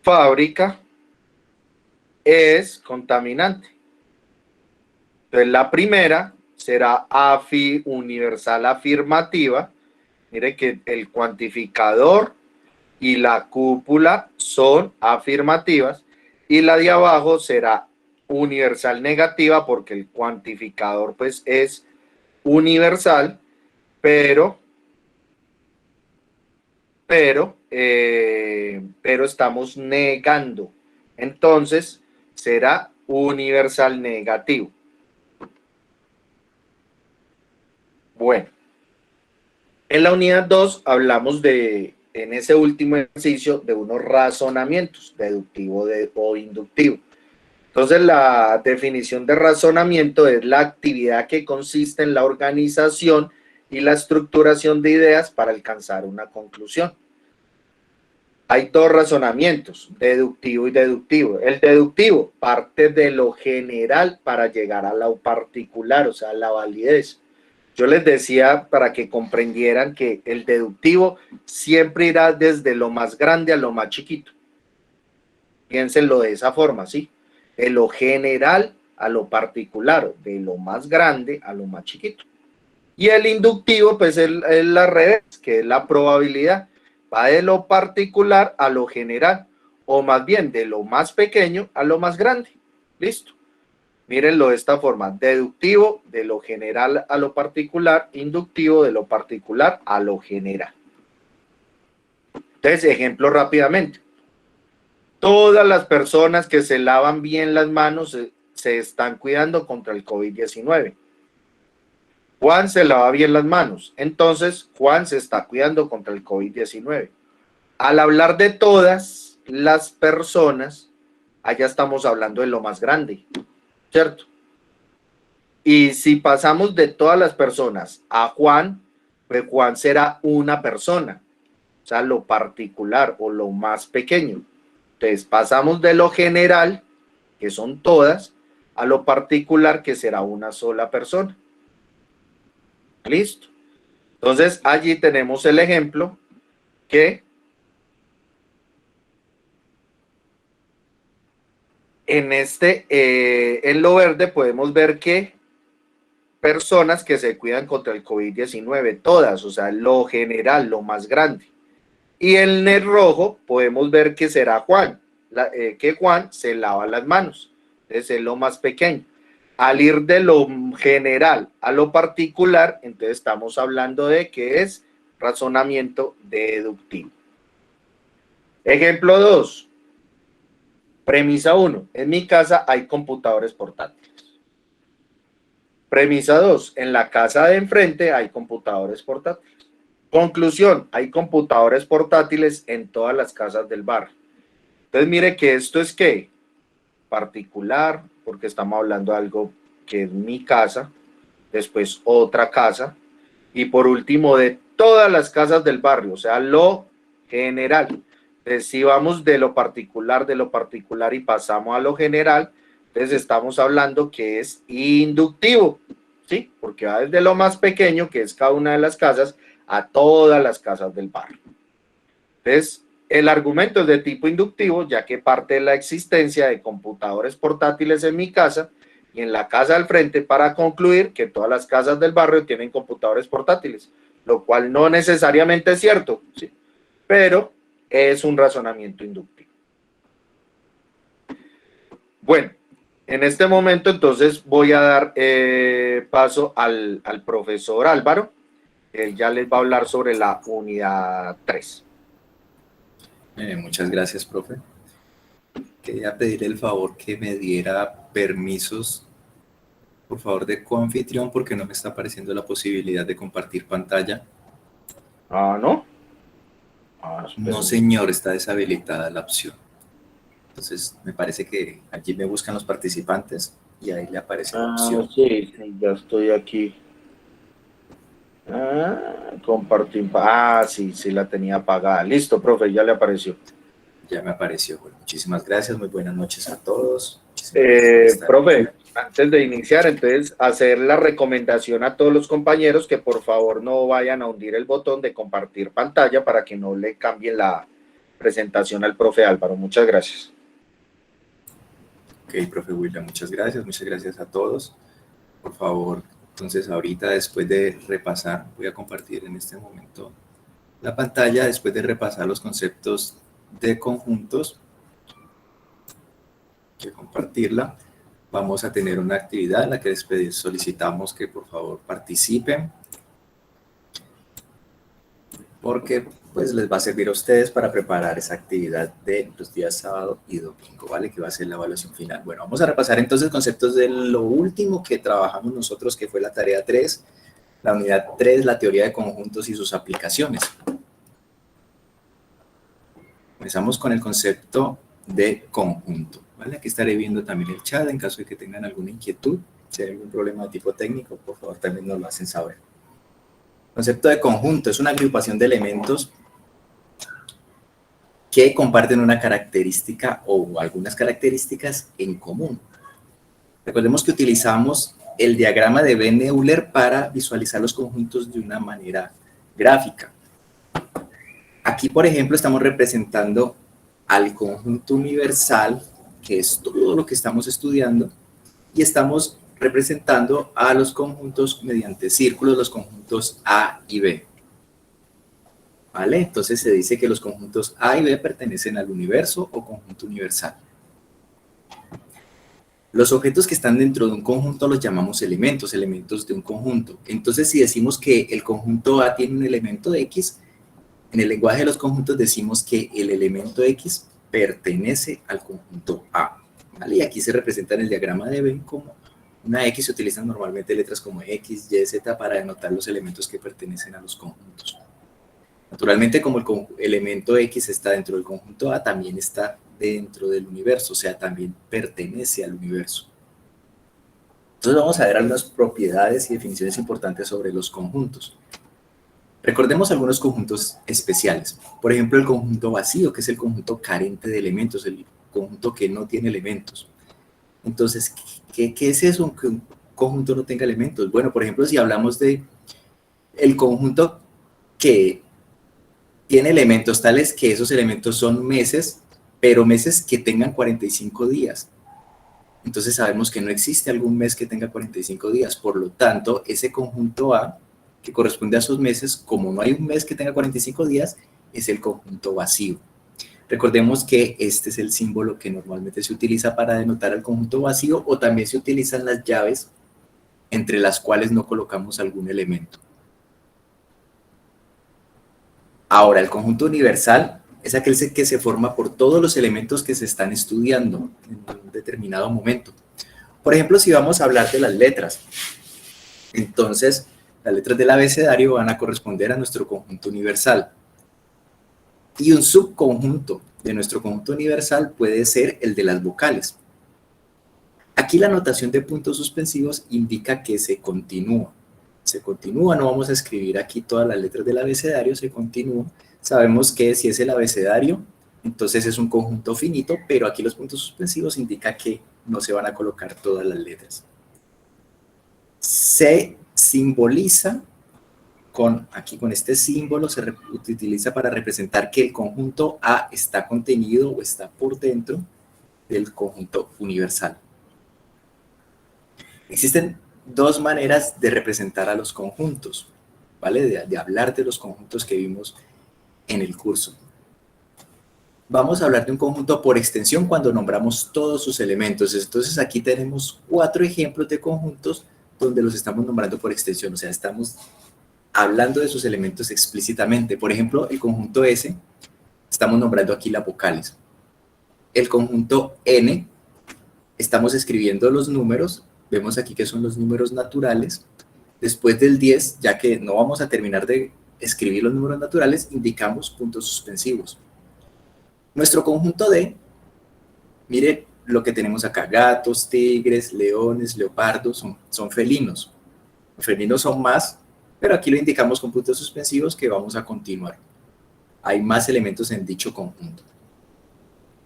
fábrica es contaminante. Entonces, la primera será universal afirmativa. Mire que el cuantificador y la cúpula son afirmativas, y la de abajo será universal negativa porque el cuantificador pues es universal, pero estamos negando. Entonces será universal negativo. Bueno, en la unidad 2 hablamos en ese último ejercicio, de unos razonamientos, deductivo o inductivo. Entonces, la definición de razonamiento es la actividad que consiste en la organización y la estructuración de ideas para alcanzar una conclusión. Hay dos razonamientos, deductivo y deductivo. El deductivo parte de lo general para llegar a lo particular, o sea, la validez. Yo les decía para que comprendieran que el deductivo siempre irá desde lo más grande a lo más chiquito. Piénsenlo de esa forma, ¿sí? De lo general a lo particular, de lo más grande a lo más chiquito. Y el inductivo, pues es la revés, que es la probabilidad. Va de lo particular a lo general, o más bien de lo más pequeño a lo más grande. Listo. Mírenlo de esta forma: deductivo de lo general a lo particular, inductivo de lo particular a lo general. Entonces, ejemplo rápidamente. Todas las personas que se lavan bien las manos se están cuidando contra el COVID-19. Juan se lava bien las manos, entonces Juan se está cuidando contra el COVID-19. Al hablar de todas las personas, allá estamos hablando de lo más grande, ¿cierto? Y si pasamos de todas las personas a Juan, pues Juan será una persona, o sea, lo particular o lo más pequeño. Entonces pasamos de lo general, que son todas, a lo particular, que será una sola persona. Listo. Entonces allí tenemos el ejemplo que en lo verde podemos ver que personas que se cuidan contra el COVID-19, todas, o sea, lo general, lo más grande. Y en el rojo podemos ver que será Juan, que Juan se lava las manos, entonces es lo más pequeño. Al ir de lo general a lo particular, entonces estamos hablando de que es razonamiento deductivo. Ejemplo 2. Premisa 1. En mi casa hay computadores portátiles. Premisa 2. En la casa de enfrente hay computadores portátiles. Conclusión: hay computadores portátiles en todas las casas del barrio. Entonces mire que esto es ¿qué? Particular, porque estamos hablando de algo que es mi casa, después otra casa, y por último de todas las casas del barrio, o sea, lo general. Entonces, si vamos de lo particular y pasamos a lo general, entonces estamos hablando que es inductivo, ¿sí? Porque va desde lo más pequeño, que es cada una de las casas, a todas las casas del barrio. Entonces, el argumento es de tipo inductivo, ya que parte de la existencia de computadores portátiles en mi casa y en la casa del frente, para concluir que todas las casas del barrio tienen computadores portátiles, lo cual no necesariamente es cierto, ¿sí? Pero es un razonamiento inductivo. Bueno, en este momento entonces voy a dar paso al profesor Álvaro. Él ya les va a hablar sobre la unidad 3. Muchas gracias, profe. Quería pedir el favor que me diera permisos, por favor, de coanfitrión, porque no me está apareciendo la posibilidad de compartir pantalla. Ah, ¿no? No, señor, está deshabilitada la opción. Entonces, me parece que allí me buscan los participantes y ahí le aparece la opción. Sí, ya estoy aquí. Compartir. Sí, la tenía apagada. Listo, profe, ya le apareció. Ya me apareció. Bueno, muchísimas gracias, muy buenas noches a todos. Profe, antes de iniciar, entonces, hacer la recomendación a todos los compañeros que por favor no vayan a hundir el botón de compartir pantalla para que no le cambien la presentación al profe Álvaro. Muchas gracias. Ok, profe William, muchas gracias a todos. Por favor, entonces ahorita después de repasar, voy a compartir en este momento la pantalla, después de repasar los conceptos de conjuntos, que compartirla, vamos a tener una actividad en la que les solicitamos que por favor participen, porque pues les va a servir a ustedes para preparar esa actividad de los días sábado y domingo, ¿vale? Que va a ser la evaluación final. Bueno, vamos a repasar entonces conceptos de lo último que trabajamos nosotros, que fue la tarea 3, la unidad 3, la teoría de conjuntos y sus aplicaciones. Comenzamos con el concepto de conjunto, ¿vale? Aquí estaré viendo también el chat en caso de que tengan alguna inquietud. Si hay algún problema de tipo técnico, por favor también nos lo hacen saber. Concepto de conjunto es una agrupación de elementos que comparten una característica o algunas características en común. Recordemos que utilizamos el diagrama de Venn-Euler para visualizar los conjuntos de una manera gráfica. Aquí, por ejemplo, estamos representando al conjunto universal, que es todo lo que estamos estudiando, y estamos representando a los conjuntos mediante círculos, los conjuntos A y B. ¿Vale? Entonces se dice que los conjuntos A y B pertenecen al universo o conjunto universal. Los objetos que están dentro de un conjunto los llamamos elementos de un conjunto. Entonces, si decimos que el conjunto A tiene un elemento X, en el lenguaje de los conjuntos decimos que el elemento X pertenece al conjunto A. ¿Vale? Y aquí se representa en el diagrama de Venn como una X. Se utilizan normalmente letras como X, Y, Z para denotar los elementos que pertenecen a los conjuntos. Naturalmente, como el elemento X está dentro del conjunto A, también está dentro del universo, o sea, también pertenece al universo. Entonces vamos a ver algunas propiedades y definiciones importantes sobre los conjuntos. Recordemos algunos conjuntos especiales. Por ejemplo, el conjunto vacío, que es el conjunto carente de elementos, el conjunto que no tiene elementos. Entonces, ¿qué es eso, que un conjunto no tenga elementos? Bueno, por ejemplo, si hablamos de el conjunto que tiene elementos tales que esos elementos son meses, pero meses que tengan 45 días. Entonces sabemos que no existe algún mes que tenga 45 días. Por lo tanto, ese conjunto A, que corresponde a esos meses, como no hay un mes que tenga 45 días, es el conjunto vacío. Recordemos que este es el símbolo que normalmente se utiliza para denotar al conjunto vacío, o también se utilizan las llaves entre las cuales no colocamos algún elemento. Ahora, el conjunto universal es aquel que se forma por todos los elementos que se están estudiando en un determinado momento. Por ejemplo, si vamos a hablar de las letras, entonces las letras del abecedario van a corresponder a nuestro conjunto universal. Y un subconjunto de nuestro conjunto universal puede ser el de las vocales. Aquí la notación de puntos suspensivos indica que se continúa. Se continúa, no vamos a escribir aquí todas las letras del abecedario, se continúa. Sabemos que si es el abecedario, entonces es un conjunto finito, pero aquí los puntos suspensivos indican que no se van a colocar todas las letras. Se simboliza aquí con este símbolo, se utiliza para representar que el conjunto A está contenido o está por dentro del conjunto universal. Existen dos maneras de representar a los conjuntos, ¿vale? De hablar de los conjuntos que vimos en el curso. Vamos a hablar de un conjunto por extensión cuando nombramos todos sus elementos. Entonces aquí tenemos 4 ejemplos de conjuntos donde los estamos nombrando por extensión, o sea, estamos hablando de sus elementos explícitamente. Por ejemplo, el conjunto S, estamos nombrando aquí las vocales. El conjunto N, estamos escribiendo los números, vemos aquí que son los números naturales. Después del 10, ya que no vamos a terminar de escribir los números naturales, indicamos puntos suspensivos. Nuestro conjunto D, mire lo que tenemos acá, gatos, tigres, leones, leopardos, son felinos. Los felinos son más, pero aquí lo indicamos con puntos suspensivos que vamos a continuar. Hay más elementos en dicho conjunto.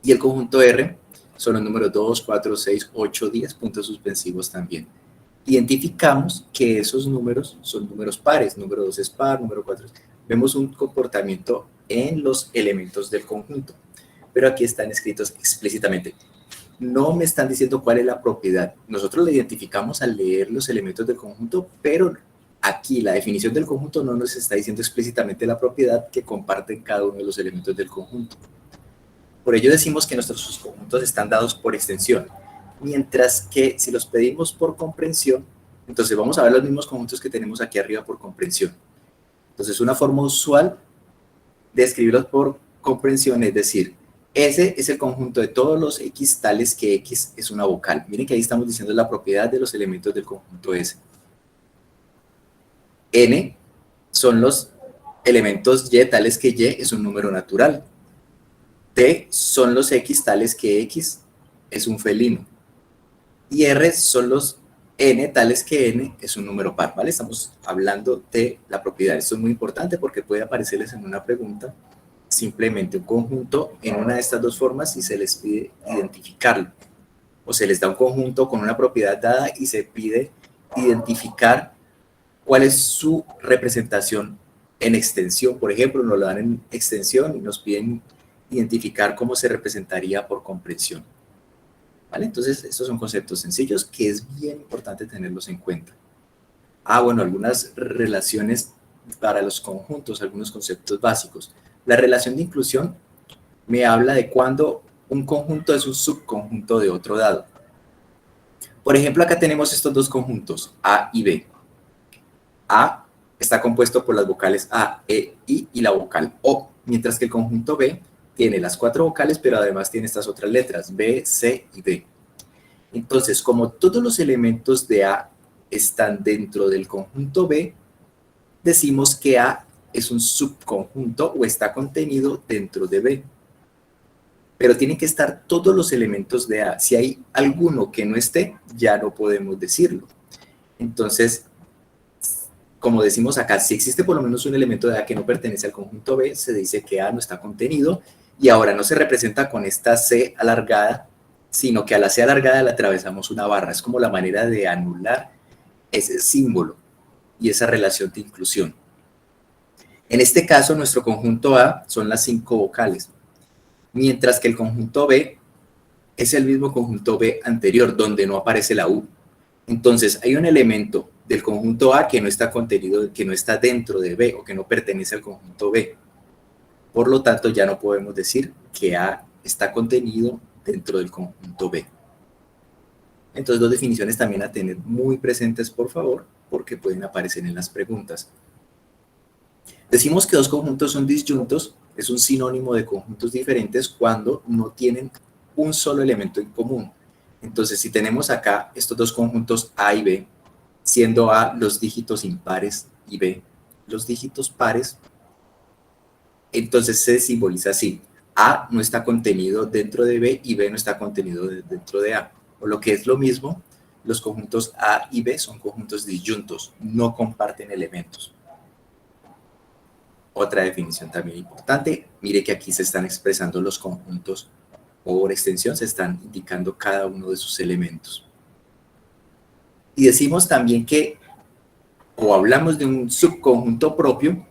Y el conjunto R son los números 2, 4, 6, 8, 10 puntos suspensivos también. Identificamos que esos números son números pares, número 2 es par, número 4 es... Vemos un comportamiento en los elementos del conjunto, pero aquí están escritos explícitamente. No me están diciendo cuál es la propiedad. Nosotros la identificamos al leer los elementos del conjunto, pero aquí la definición del conjunto no nos está diciendo explícitamente la propiedad que comparten cada uno de los elementos del conjunto. Por ello decimos que nuestros subconjuntos están dados por extensión, mientras que si los pedimos por comprensión, entonces vamos a ver los mismos conjuntos que tenemos aquí arriba por comprensión. Entonces una forma usual de escribirlos por comprensión es decir, S es el conjunto de todos los X tales que X es una vocal. Miren que ahí estamos diciendo la propiedad de los elementos del conjunto S. N son los elementos Y tales que Y es un número natural. T son los X tales que X es un felino. Y R son los N tales que N es un número par, ¿vale? Estamos hablando de la propiedad. Esto es muy importante porque puede aparecerles en una pregunta simplemente un conjunto en una de estas dos formas y se les pide identificarlo. O se les da un conjunto con una propiedad dada y se pide identificar cuál es su representación en extensión. Por ejemplo, nos lo dan en extensión y nos piden identificar cómo se representaría por comprensión. ¿vale? Entonces, estos son conceptos sencillos que es bien importante tenerlos en cuenta. Bueno, algunas relaciones para los conjuntos, algunos conceptos básicos. La relación de inclusión me habla de cuando un conjunto es un subconjunto de otro dado. Por ejemplo, acá tenemos estos dos conjuntos, A y B. A está compuesto por las vocales A, E, I y la vocal O, mientras que el conjunto B tiene las 4 vocales, pero además tiene estas otras letras, B, C y D. Entonces, como todos los elementos de A están dentro del conjunto B, decimos que A es un subconjunto o está contenido dentro de B. Pero tienen que estar todos los elementos de A. Si hay alguno que no esté, ya no podemos decirlo. Entonces, como decimos acá, si existe por lo menos un elemento de A que no pertenece al conjunto B, se dice que A no está contenido y ahora no se representa con esta C alargada, sino que a la C alargada le atravesamos una barra. Es como la manera de anular ese símbolo y esa relación de inclusión. En este caso, nuestro conjunto A son las 5 vocales, mientras que el conjunto B es el mismo conjunto B anterior, donde no aparece la U. Entonces, hay un elemento del conjunto A que no está contenido, que no está dentro de B o que no pertenece al conjunto B. Por lo tanto, ya no podemos decir que A está contenido dentro del conjunto B. Entonces, dos definiciones también a tener muy presentes, por favor, porque pueden aparecer en las preguntas. Decimos que dos conjuntos son disyuntos, es un sinónimo de conjuntos diferentes cuando no tienen un solo elemento en común. Entonces, si tenemos acá estos dos conjuntos A y B, siendo A los dígitos impares y B los dígitos pares, entonces se simboliza así. A no está contenido dentro de B y B no está contenido dentro de A. O lo que es lo mismo, los conjuntos A y B son conjuntos disyuntos, no comparten elementos. Otra definición también importante, mire que aquí se están expresando los conjuntos por extensión, se están indicando cada uno de sus elementos. Y decimos también que, o hablamos de un subconjunto propio,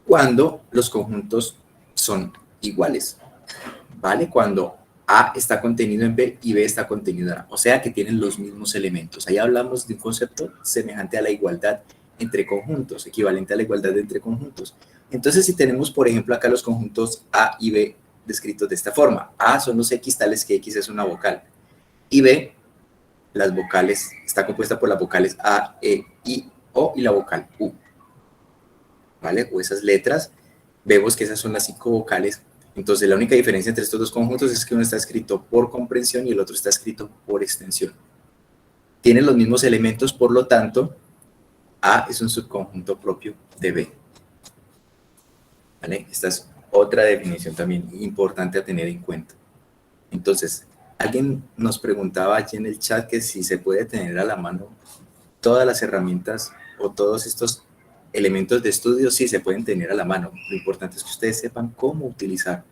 cuando los conjuntos son iguales, ¿vale? Cuando A está contenido en B y B está contenido en A, o sea que tienen los mismos elementos. Ahí hablamos de un concepto semejante a la igualdad entre conjuntos, equivalente a la igualdad entre conjuntos. Entonces, si tenemos, por ejemplo, acá los conjuntos A y B descritos de esta forma, A son los X tales que X es una vocal, y B, las vocales, está compuesta por las vocales A, E, I, O y la vocal U, ¿vale? O esas letras, vemos que esas son las 5 vocales. Entonces, la única diferencia entre estos dos conjuntos es que uno está escrito por comprensión y el otro está escrito por extensión. Tienen los mismos elementos, por lo tanto, A es un subconjunto propio de B. ¿Vale? Esta es otra definición también importante a tener en cuenta. Entonces, alguien nos preguntaba aquí en el chat que si se puede tener a la mano todas las herramientas o todos estos elementos de estudio. Sí, se pueden tener a la mano. Lo importante es que ustedes sepan cómo utilizar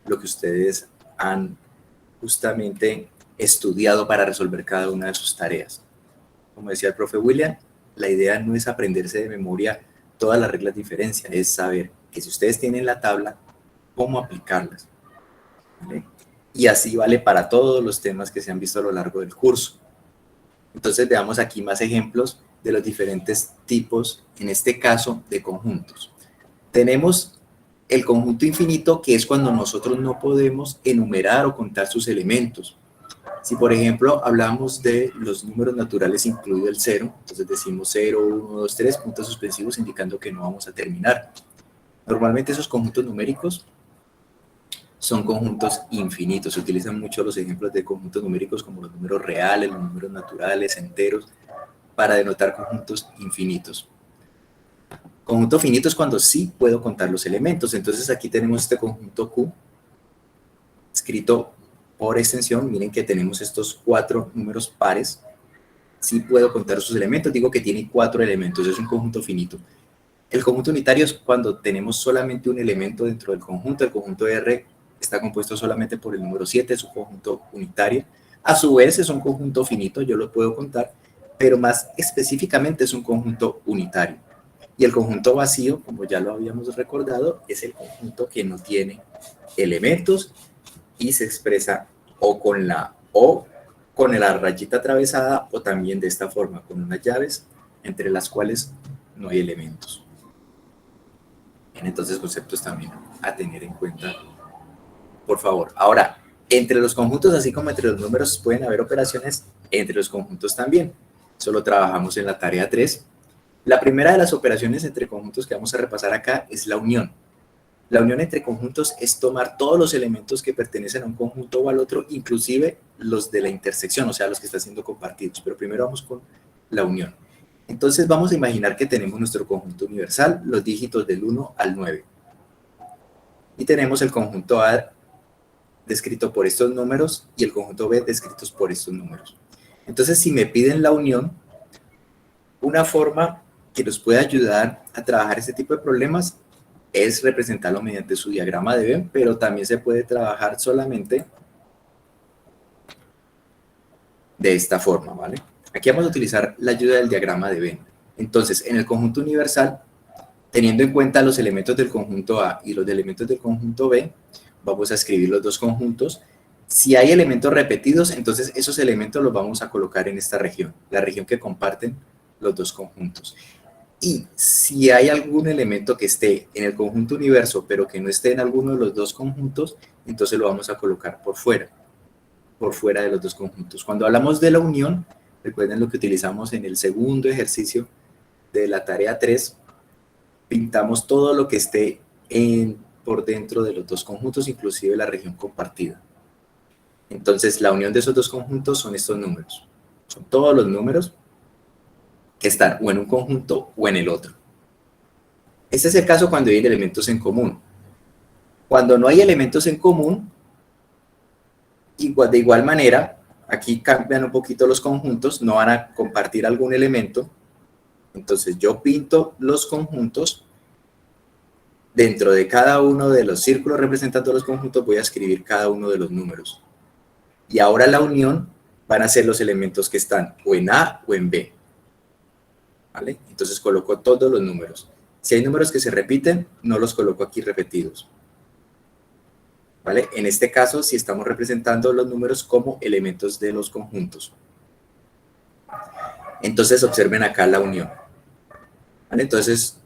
lo que ustedes han justamente estudiado para resolver cada una de sus tareas. Como decía el profe William, la idea no es aprenderse de memoria todas las reglas de diferencia, es saber que si ustedes tienen la tabla, cómo aplicarlas, ¿vale? Y así vale para todos los temas que se han visto a lo largo del curso. Entonces veamos aquí más ejemplos de los diferentes tipos, en este caso, de conjuntos. Tenemos el conjunto infinito, que es cuando nosotros no podemos enumerar o contar sus elementos. Si, por ejemplo, hablamos de los números naturales incluido el 0, entonces decimos 0, 1, 2, 3, puntos suspensivos indicando que no vamos a terminar. Normalmente esos conjuntos numéricos son conjuntos infinitos. Se utilizan mucho los ejemplos de conjuntos numéricos como los números reales, los números naturales, enteros, para denotar conjuntos infinitos. Conjunto finito es cuando sí puedo contar los elementos. Entonces aquí tenemos este conjunto Q, escrito por extensión. Miren que tenemos estos 4 números pares. Sí puedo contar sus elementos. Digo que tiene 4 elementos. Es un conjunto finito. El conjunto unitario es cuando tenemos solamente un elemento dentro del conjunto. El conjunto R está compuesto solamente por el número 7, es un conjunto unitario. A su vez es un conjunto finito, yo lo puedo contar, pero más específicamente es un conjunto unitario. Y el conjunto vacío, como ya lo habíamos recordado, es el conjunto que no tiene elementos y se expresa o con la rayita atravesada, o también de esta forma, con unas llaves entre las cuales no hay elementos. Entonces, conceptos también a tener en cuenta, por favor. Ahora, entre los conjuntos, así como entre los números, pueden haber operaciones entre los conjuntos también. Solo trabajamos en la tarea 3. La primera de las operaciones entre conjuntos que vamos a repasar acá es la unión. La unión entre conjuntos es tomar todos los elementos que pertenecen a un conjunto o al otro, inclusive los de la intersección, o sea, los que están siendo compartidos. Pero primero vamos con la unión. Entonces vamos a imaginar que tenemos nuestro conjunto universal, los dígitos del 1 al 9. Y tenemos el conjunto A descrito por estos números y el conjunto B descritos por estos números. Entonces, si me piden la unión, una forma que nos puede ayudar a trabajar este tipo de problemas es representarlo mediante su diagrama de Venn, pero también se puede trabajar solamente de esta forma, ¿vale? Aquí vamos a utilizar la ayuda del diagrama de Venn. Entonces, en el conjunto universal, teniendo en cuenta los elementos del conjunto A y los elementos del conjunto B, vamos a escribir los dos conjuntos. Si hay elementos repetidos, entonces esos elementos los vamos a colocar en esta región, la región que comparten los dos conjuntos. Y si hay algún elemento que esté en el conjunto universo, pero que no esté en alguno de los dos conjuntos, entonces lo vamos a colocar por fuera de los dos conjuntos. Cuando hablamos de la unión, recuerden lo que utilizamos en el segundo ejercicio de la tarea 3, pintamos todo lo que esté por dentro de los dos conjuntos, inclusive la región compartida. Entonces, la unión de esos dos conjuntos son estos números. Son todos los números que están o en un conjunto o en el otro. Este es el caso cuando hay elementos en común. Cuando no hay elementos en común, de igual manera, aquí cambian un poquito los conjuntos, no van a compartir algún elemento. Entonces, yo pinto los conjuntos. Dentro de cada uno de los círculos representando los conjuntos voy a escribir cada uno de los números. Y ahora la unión van a ser los elementos que están o en A o en B. ¿Vale? Entonces coloco todos los números. Si hay números que se repiten, no los coloco aquí repetidos. ¿Vale? En este caso, si estamos representando los números como elementos de los conjuntos. Entonces observen acá la unión. ¿Vale? Entonces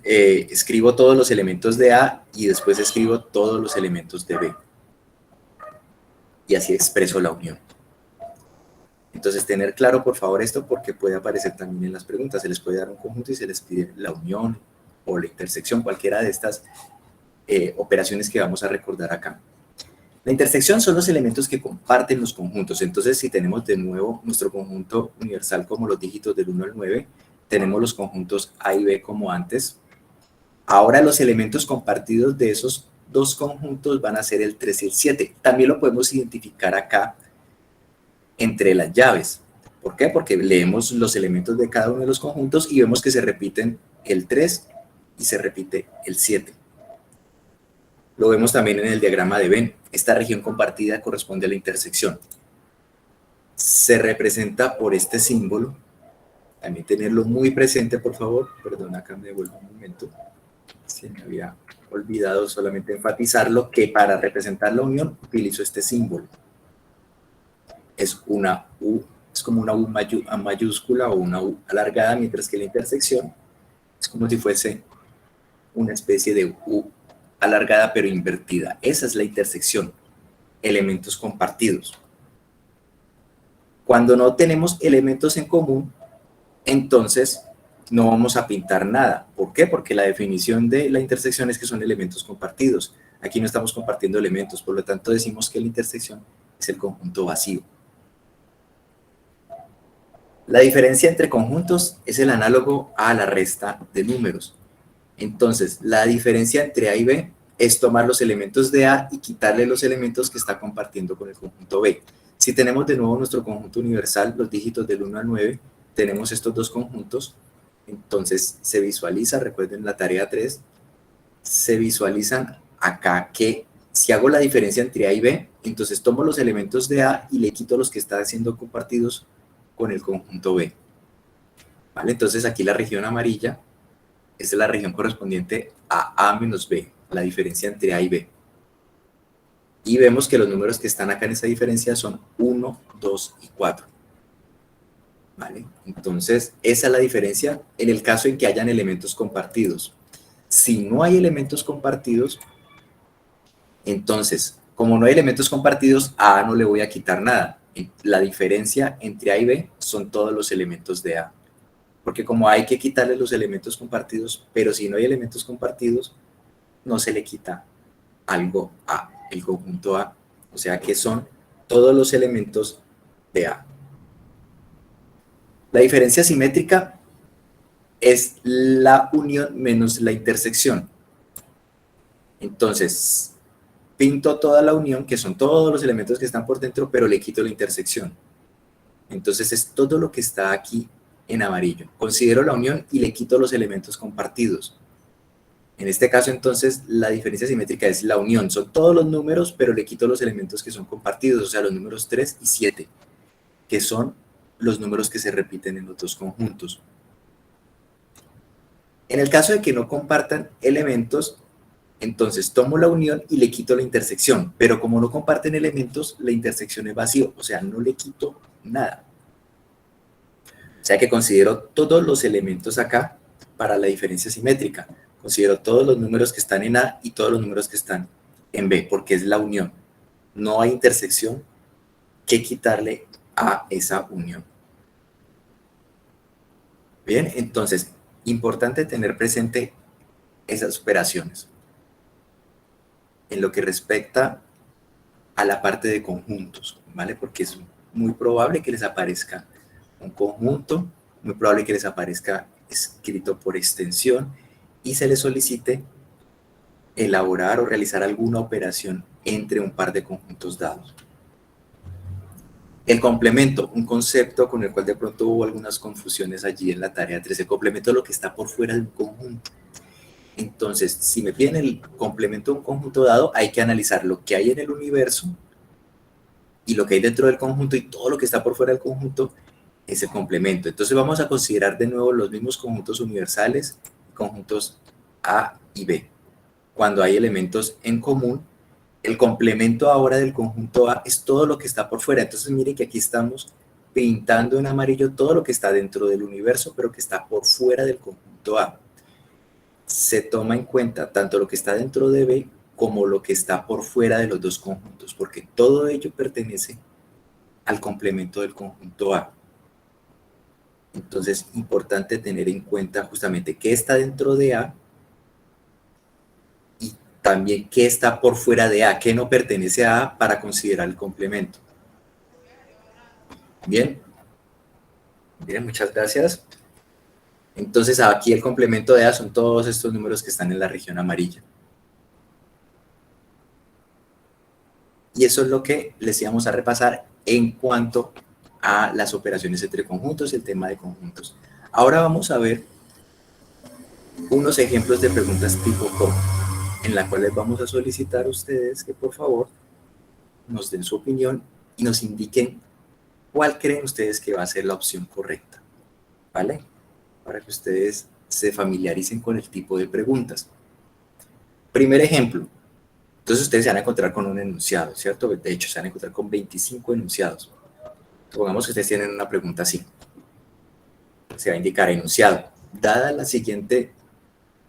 escribo todos los elementos de A y después escribo todos los elementos de B. Y así expreso la unión. Entonces, tener claro, por favor, esto porque puede aparecer también en las preguntas. Se les puede dar un conjunto y se les pide la unión o la intersección, cualquiera de estas operaciones que vamos a recordar acá. La intersección son los elementos que comparten los conjuntos. Entonces, si tenemos de nuevo nuestro conjunto universal como los dígitos del 1 al 9, tenemos los conjuntos A y B como antes. Ahora los elementos compartidos de esos dos conjuntos van a ser el 3 y el 7. También lo podemos identificar acá entre las llaves. ¿Por qué? Porque leemos los elementos de cada uno de los conjuntos y vemos que se repiten el 3 y se repite el 7. Lo vemos también en el diagrama de Venn. Esta región compartida corresponde a la intersección. Se representa por este símbolo. También tenerlo muy presente, por favor. Perdón, acá me devuelvo un momento. Se me había olvidado solamente enfatizarlo, que para representar la unión utilizo este símbolo. Es una U, es como una U mayúscula o una U alargada, mientras que la intersección es como si fuese una especie de U alargada pero invertida. Esa es la intersección, elementos compartidos. Cuando no tenemos elementos en común, entonces no vamos a pintar nada. ¿Por qué? Porque la definición de la intersección es que son elementos compartidos. Aquí no estamos compartiendo elementos, por lo tanto decimos que la intersección es el conjunto vacío. La diferencia entre conjuntos es el análogo a la resta de números. Entonces, la diferencia entre A y B es tomar los elementos de A y quitarle los elementos que está compartiendo con el conjunto B. Si tenemos de nuevo nuestro conjunto universal, los dígitos del 1 al 9, tenemos estos dos conjuntos. Entonces, se visualiza, recuerden la tarea 3, se visualizan acá que si hago la diferencia entre A y B, entonces tomo los elementos de A y le quito los que están siendo compartidos con el conjunto B. ¿Vale? Entonces aquí la región amarilla es la región correspondiente a A menos B, la diferencia entre A y B. Y vemos que los números que están acá en esta diferencia son 1, 2 y 4. ¿Vale? Entonces, esa es la diferencia en el caso en que hayan elementos compartidos. Si no hay elementos compartidos, entonces, como no hay elementos compartidos, a A no le voy a quitar nada. La diferencia entre A y B son todos los elementos de A. Porque como hay que quitarle los elementos compartidos, pero si no hay elementos compartidos, no se le quita algo a el conjunto A. O sea que son todos los elementos de A. La diferencia simétrica es la unión menos la intersección. Entonces, pinto toda la unión, que son todos los elementos que están por dentro, pero le quito la intersección. Entonces es todo lo que está aquí en amarillo. Considero la unión y le quito los elementos compartidos. En este caso, entonces, la diferencia simétrica es la unión. Son todos los números, pero le quito los elementos que son compartidos, o sea, los números 3 y 7, que son los números que se repiten en los dos conjuntos. En el caso de que no compartan elementos, entonces tomo la unión y le quito la intersección, pero como no comparten elementos, la intersección es vacío, o sea, no le quito nada. O sea que considero todos los elementos acá para la diferencia simétrica. Considero todos los números que están en A y todos los números que están en B, porque es la unión. No hay intersección que quitarle a esa unión. Bien, entonces, importante tener presente esas operaciones. En lo que respecta a la parte de conjuntos, ¿vale? Porque es muy probable que les aparezca un conjunto, muy probable que les aparezca escrito por extensión y se les solicite elaborar o realizar alguna operación entre un par de conjuntos dados. El complemento, un concepto con el cual de pronto hubo algunas confusiones allí en la tarea 3, el complemento es lo que está por fuera de un conjunto. Entonces, si me piden el complemento de un conjunto dado, hay que analizar lo que hay en el universo y lo que hay dentro del conjunto y todo lo que está por fuera del conjunto es el complemento. Entonces vamos a considerar de nuevo los mismos conjuntos universales, conjuntos A y B. Cuando hay elementos en común, el complemento ahora del conjunto A es todo lo que está por fuera. Entonces miren que aquí estamos pintando en amarillo todo lo que está dentro del universo, pero que está por fuera del conjunto A. Se toma en cuenta tanto lo que está dentro de B como lo que está por fuera de los dos conjuntos, porque todo ello pertenece al complemento del conjunto A. Entonces, importante tener en cuenta justamente qué está dentro de A y también qué está por fuera de A, qué no pertenece a A para considerar el complemento. Bien, bien, muchas gracias. Entonces, aquí el complemento de A son todos estos números que están en la región amarilla. Y eso es lo que les íbamos a repasar en cuanto a las operaciones entre conjuntos y el tema de conjuntos. Ahora vamos a ver unos ejemplos de preguntas tipo POC, en la cual les vamos a solicitar a ustedes que por favor nos den su opinión y nos indiquen cuál creen ustedes que va a ser la opción correcta, ¿vale? Para que ustedes se familiaricen con el tipo de preguntas. Primer ejemplo. Entonces ustedes se van a encontrar con un enunciado, ¿cierto? De hecho, se van a encontrar con 25 enunciados. Supongamos que ustedes tienen una pregunta así. Se va a indicar enunciado. Dada la siguiente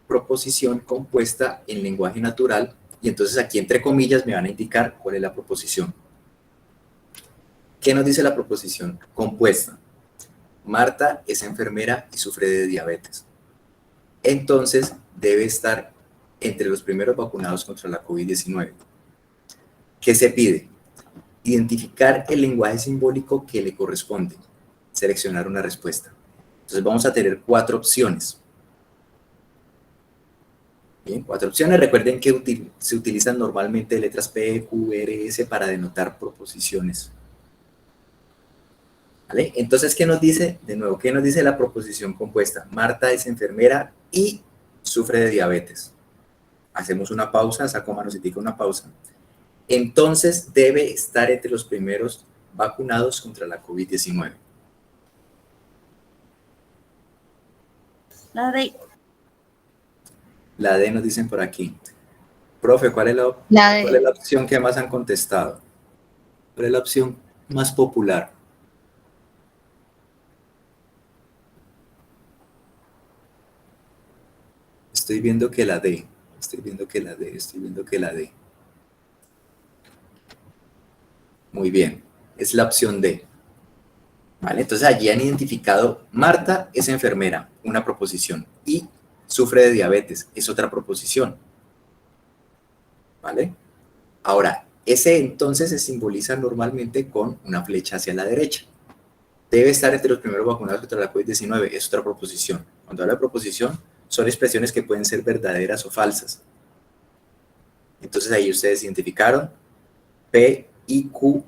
proposición compuesta en lenguaje natural, y entonces aquí entre comillas me van a indicar cuál es la proposición. ¿Qué nos dice la proposición compuesta? Marta es enfermera y sufre de diabetes. Entonces debe estar entre los primeros vacunados contra la COVID-19. ¿Qué se pide? Identificar el lenguaje simbólico que le corresponde. Seleccionar una respuesta. Entonces vamos a tener 4 opciones. Bien, 4 opciones. Recuerden que se utilizan normalmente letras P, Q, R, S para denotar proposiciones. ¿Vale? Entonces, ¿qué nos dice? De nuevo, ¿qué nos dice la proposición compuesta? Marta es enfermera y sufre de diabetes. Hacemos una pausa, saco manositica una pausa. Entonces debe estar entre los primeros vacunados contra la COVID-19. La D. La D nos dicen por aquí. Profe, ¿cuál es La D. cuál es la opción que más han contestado? ¿Cuál es la opción más popular? Estoy viendo que la D. Estoy viendo que la D. Estoy viendo que la D. Muy bien. Es la opción D. ¿Vale? Entonces allí han identificado, Marta es enfermera, una proposición, y sufre de diabetes, es otra proposición. ¿Vale? Ahora, ese entonces se simboliza normalmente con una flecha hacia la derecha. Debe estar entre los primeros vacunados contra la COVID-19, es otra proposición. Cuando habla de proposición, son expresiones que pueden ser verdaderas o falsas. Entonces ahí ustedes identificaron P, I, Q,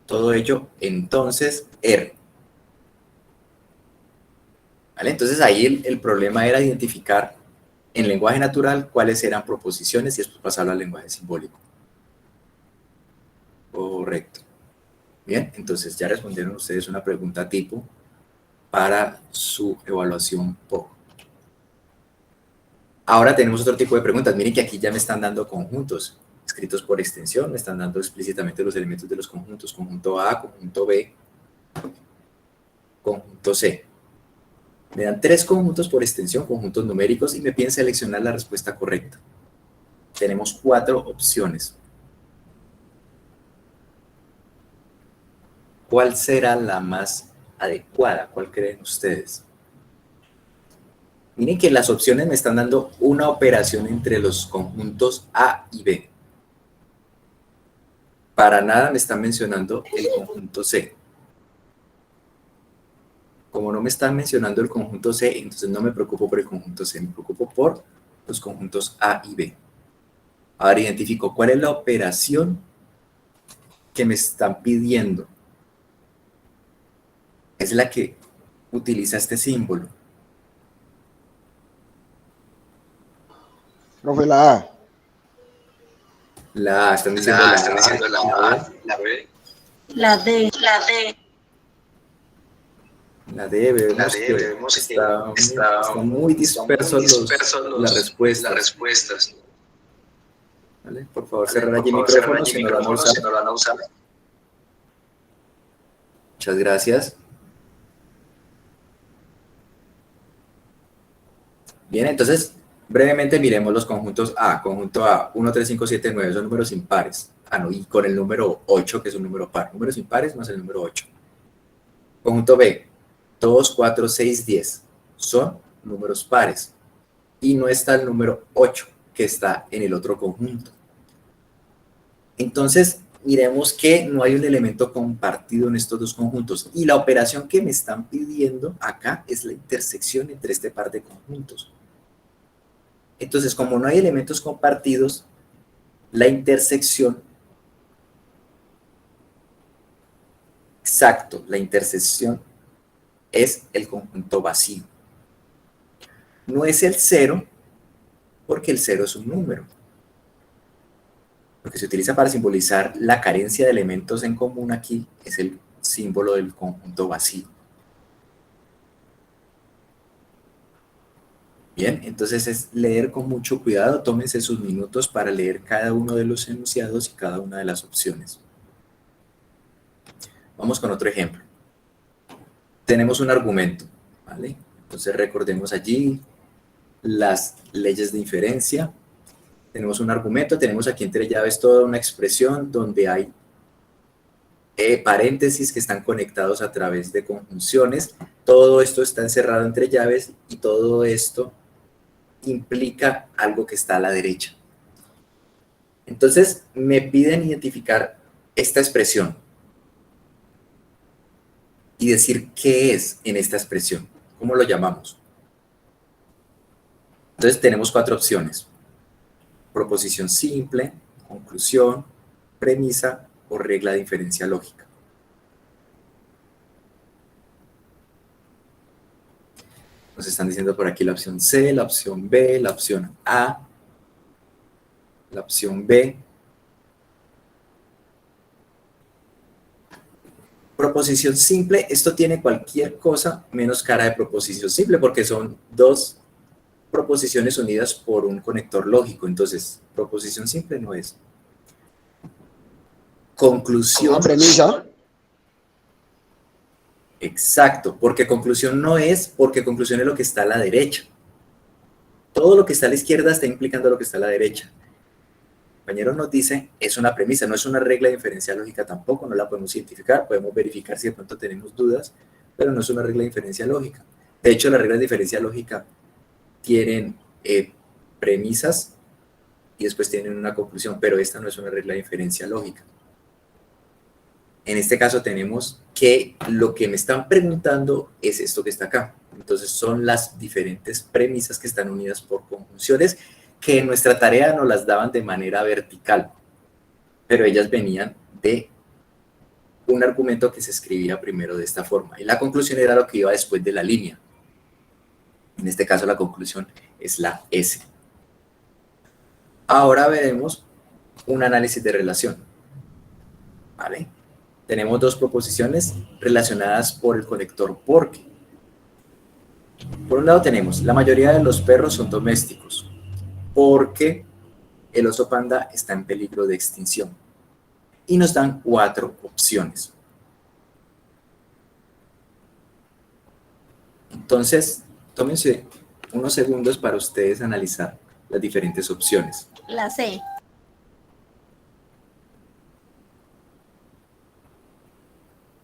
todo ello, entonces R. ¿Vale? Entonces ahí el problema era identificar en lenguaje natural cuáles eran proposiciones y después pasarlo al lenguaje simbólico. Correcto. Bien, entonces ya respondieron ustedes una pregunta tipo para su evaluación POC. Ahora tenemos otro tipo de preguntas. Miren que aquí ya me están dando conjuntos escritos por extensión, me están dando explícitamente los elementos de los conjuntos, conjunto A, conjunto B, conjunto C. Me dan 3 conjuntos por extensión, conjuntos numéricos, y me piden seleccionar la respuesta correcta. Tenemos 4 opciones. ¿Cuál será la más adecuada? ¿Cuál creen ustedes? Miren que las opciones me están dando una operación entre los conjuntos A y B. Para nada me están mencionando el conjunto C. Como no me están mencionando el conjunto C, entonces no me preocupo por el conjunto C, me preocupo por los conjuntos A y B. Ahora identifico cuál es la operación que me están pidiendo. Es la que utiliza este símbolo. Profe, la A. La A, están diciendo la A, La B. La D. la D, vemos que están muy dispersos las respuestas. ¿Vale? Por favor, cerrar allí el micrófono si no lo van a usar. Muchas gracias. Bien, entonces, brevemente miremos los conjuntos A. Conjunto A, 1, 3, 5, 7, 9, son números impares. Ah, no, y con el número 8, que es un número par. Números impares más el número 8. Conjunto B, 2, 4, 6, 10. Son números pares. Y no está el número 8, que está en el otro conjunto. Entonces, miremos que no hay un elemento compartido en estos dos conjuntos. Y la operación que me están pidiendo acá es la intersección entre este par de conjuntos. Entonces, como no hay elementos compartidos, la intersección, exacto, la intersección es el conjunto vacío. No es el 0, porque el 0 es un número. Lo que se utiliza para simbolizar la carencia de elementos en común aquí es el símbolo del conjunto vacío. Bien, entonces es leer con mucho cuidado, tómense sus minutos para leer cada uno de los enunciados y cada una de las opciones. Vamos con otro ejemplo. Tenemos un argumento, ¿vale? Entonces recordemos allí las leyes de inferencia. Tenemos un argumento, tenemos aquí entre llaves toda una expresión donde hay paréntesis que están conectados a través de conjunciones. Todo esto está encerrado entre llaves y todo esto implica algo que está a la derecha. Entonces me piden identificar esta expresión y decir qué es en esta expresión. ¿Cómo lo llamamos? Entonces tenemos 4 opciones: proposición simple, conclusión, premisa o regla de inferencia lógica. Nos están diciendo por aquí la opción C, la opción B, la opción A, la opción B. Proposición simple, esto tiene cualquier cosa menos cara de proposición simple porque son 2 proposiciones unidas por un conector lógico. Entonces, proposición simple no es. Conclusión. Una premisa. Exacto, porque conclusión no es, porque conclusión es lo que está a la derecha. Todo lo que está a la izquierda está implicando lo que está a la derecha. El compañero nos dice, es una premisa, no es una regla de inferencia lógica tampoco, no la podemos identificar, podemos verificar si de pronto tenemos dudas, pero no es una regla de inferencia lógica. De hecho, las reglas de inferencia lógica tienen premisas y después tienen una conclusión, pero esta no es una regla de inferencia lógica. En este caso tenemos que lo que me están preguntando es esto que está acá. Entonces son las diferentes premisas que están unidas por conjunciones que en nuestra tarea nos las daban de manera vertical, pero ellas venían de un argumento que se escribía primero de esta forma. Y la conclusión era lo que iba después de la línea. En este caso la conclusión es la S. Ahora veremos un análisis de relación. ¿Vale? Tenemos dos proposiciones relacionadas por el conector porque. Por un lado tenemos, la mayoría de los perros son domésticos porque el oso panda está en peligro de extinción. Y nos dan 4 opciones. Entonces, tómense unos segundos para ustedes analizar las diferentes opciones. La C.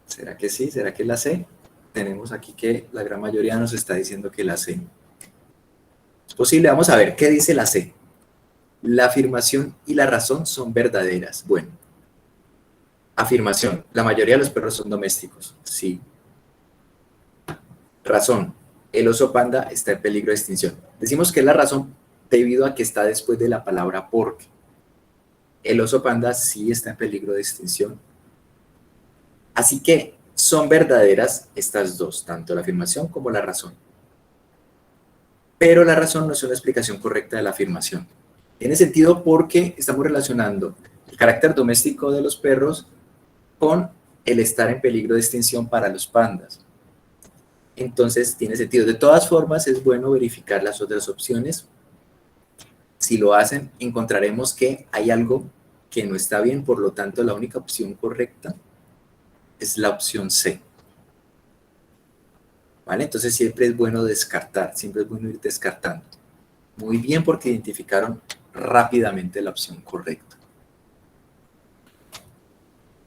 ¿Será que sí? ¿Será que la C? Tenemos aquí que la gran mayoría nos está diciendo que la C. Es posible, vamos a ver, ¿qué dice la C? La afirmación y la razón son verdaderas. Bueno, afirmación, la mayoría de los perros son domésticos. Sí. Razón, el oso panda está en peligro de extinción. Decimos que es la razón debido a que está después de la palabra porque. El oso panda sí está en peligro de extinción. Así que son verdaderas estas dos, tanto la afirmación como la razón. Pero la razón no es una explicación correcta de la afirmación. Tiene sentido porque estamos relacionando el carácter doméstico de los perros con el estar en peligro de extinción para los pandas. Entonces tiene sentido. De todas formas, es bueno verificar las otras opciones. Si lo hacen, encontraremos que hay algo que no está bien, por lo tanto, la única opción correcta es la opción C. ¿Vale? Entonces siempre es bueno descartar, siempre es bueno ir descartando. Muy bien, porque identificaron rápidamente la opción correcta.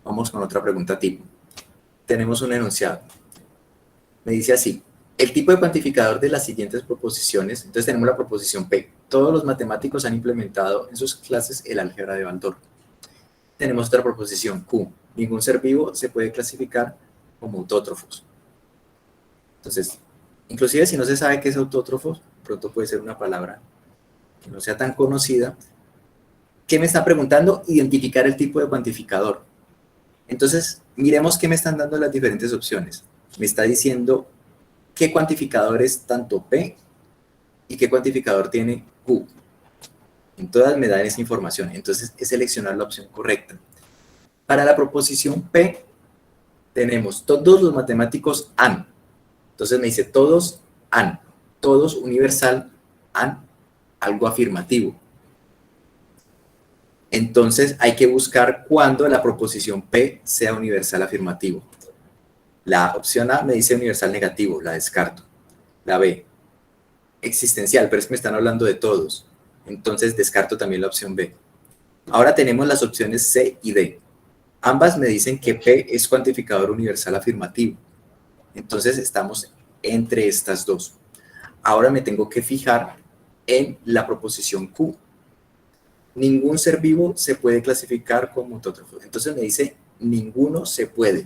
Vamos con otra pregunta tipo. Tenemos un enunciado. Me dice así, el tipo de cuantificador de las siguientes proposiciones, entonces tenemos la proposición P. Todos los matemáticos han implementado en sus clases el álgebra de Baldor. Tenemos otra proposición Q. Ningún ser vivo se puede clasificar como autótrofos. Entonces, inclusive si no se sabe qué es autótrofos, pronto puede ser una palabra que no sea tan conocida. ¿Qué me está preguntando? Identificar el tipo de cuantificador. Entonces, miremos qué me están dando las diferentes opciones. Me está diciendo qué cuantificador es tanto P y qué cuantificador tiene Q. En todas me dan esa información. Entonces, es seleccionar la opción correcta. Para la proposición P, tenemos todos los matemáticos han. Entonces me dice todos han. Todos universal han algo afirmativo. Entonces hay que buscar cuándo la proposición P sea universal afirmativo. La opción A me dice universal negativo, la descarto. La B, existencial, pero es que me están hablando de todos. Entonces descarto también la opción B. Ahora tenemos las opciones C y D. Ambas me dicen que P es cuantificador universal afirmativo. Entonces estamos entre estas dos. Ahora me tengo que fijar en la proposición Q. Ningún ser vivo se puede clasificar como autótrofo. Entonces me dice, ninguno se puede.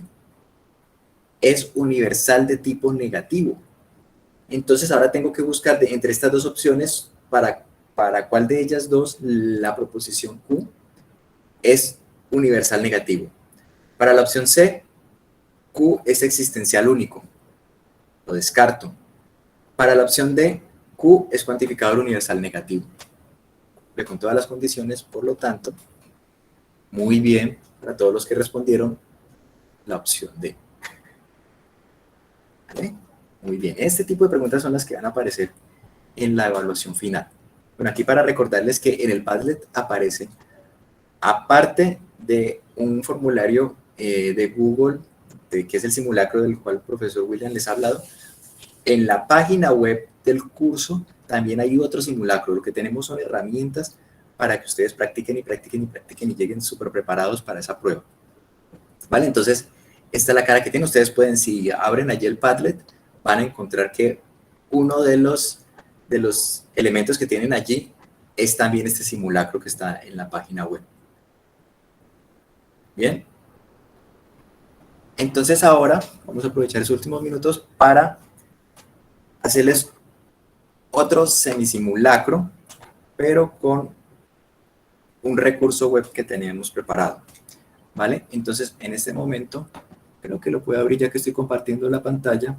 Es universal de tipo negativo. Entonces ahora tengo que buscar entre estas dos opciones para cuál de ellas dos la proposición Q es universal negativo. Para la opción C, Q es existencial único. Lo descarto. Para la opción D, Q es cuantificador universal negativo. Con todas las condiciones, por lo tanto, muy bien para todos los que respondieron la opción D. ¿Vale? Muy bien. Este tipo de preguntas son las que van a aparecer en la evaluación final. Bueno, aquí para recordarles que en el Padlet aparece, aparte de un formulario de Google, que es el simulacro del cual el profesor William les ha hablado, en la página web del curso también hay otro simulacro. Lo que tenemos son herramientas para que ustedes practiquen y practiquen y practiquen y lleguen súper preparados para esa prueba. ¿Vale? Entonces, esta es la cara que tienen. Ustedes pueden, si abren allí el Padlet, van a encontrar que uno de los elementos que tienen allí es también este simulacro que está en la página web. Bien. Entonces ahora vamos a aprovechar esos últimos minutos para hacerles otro semisimulacro, pero con un recurso web que teníamos preparado. ¿Vale? Entonces, en este momento, creo que lo puedo abrir ya que estoy compartiendo la pantalla.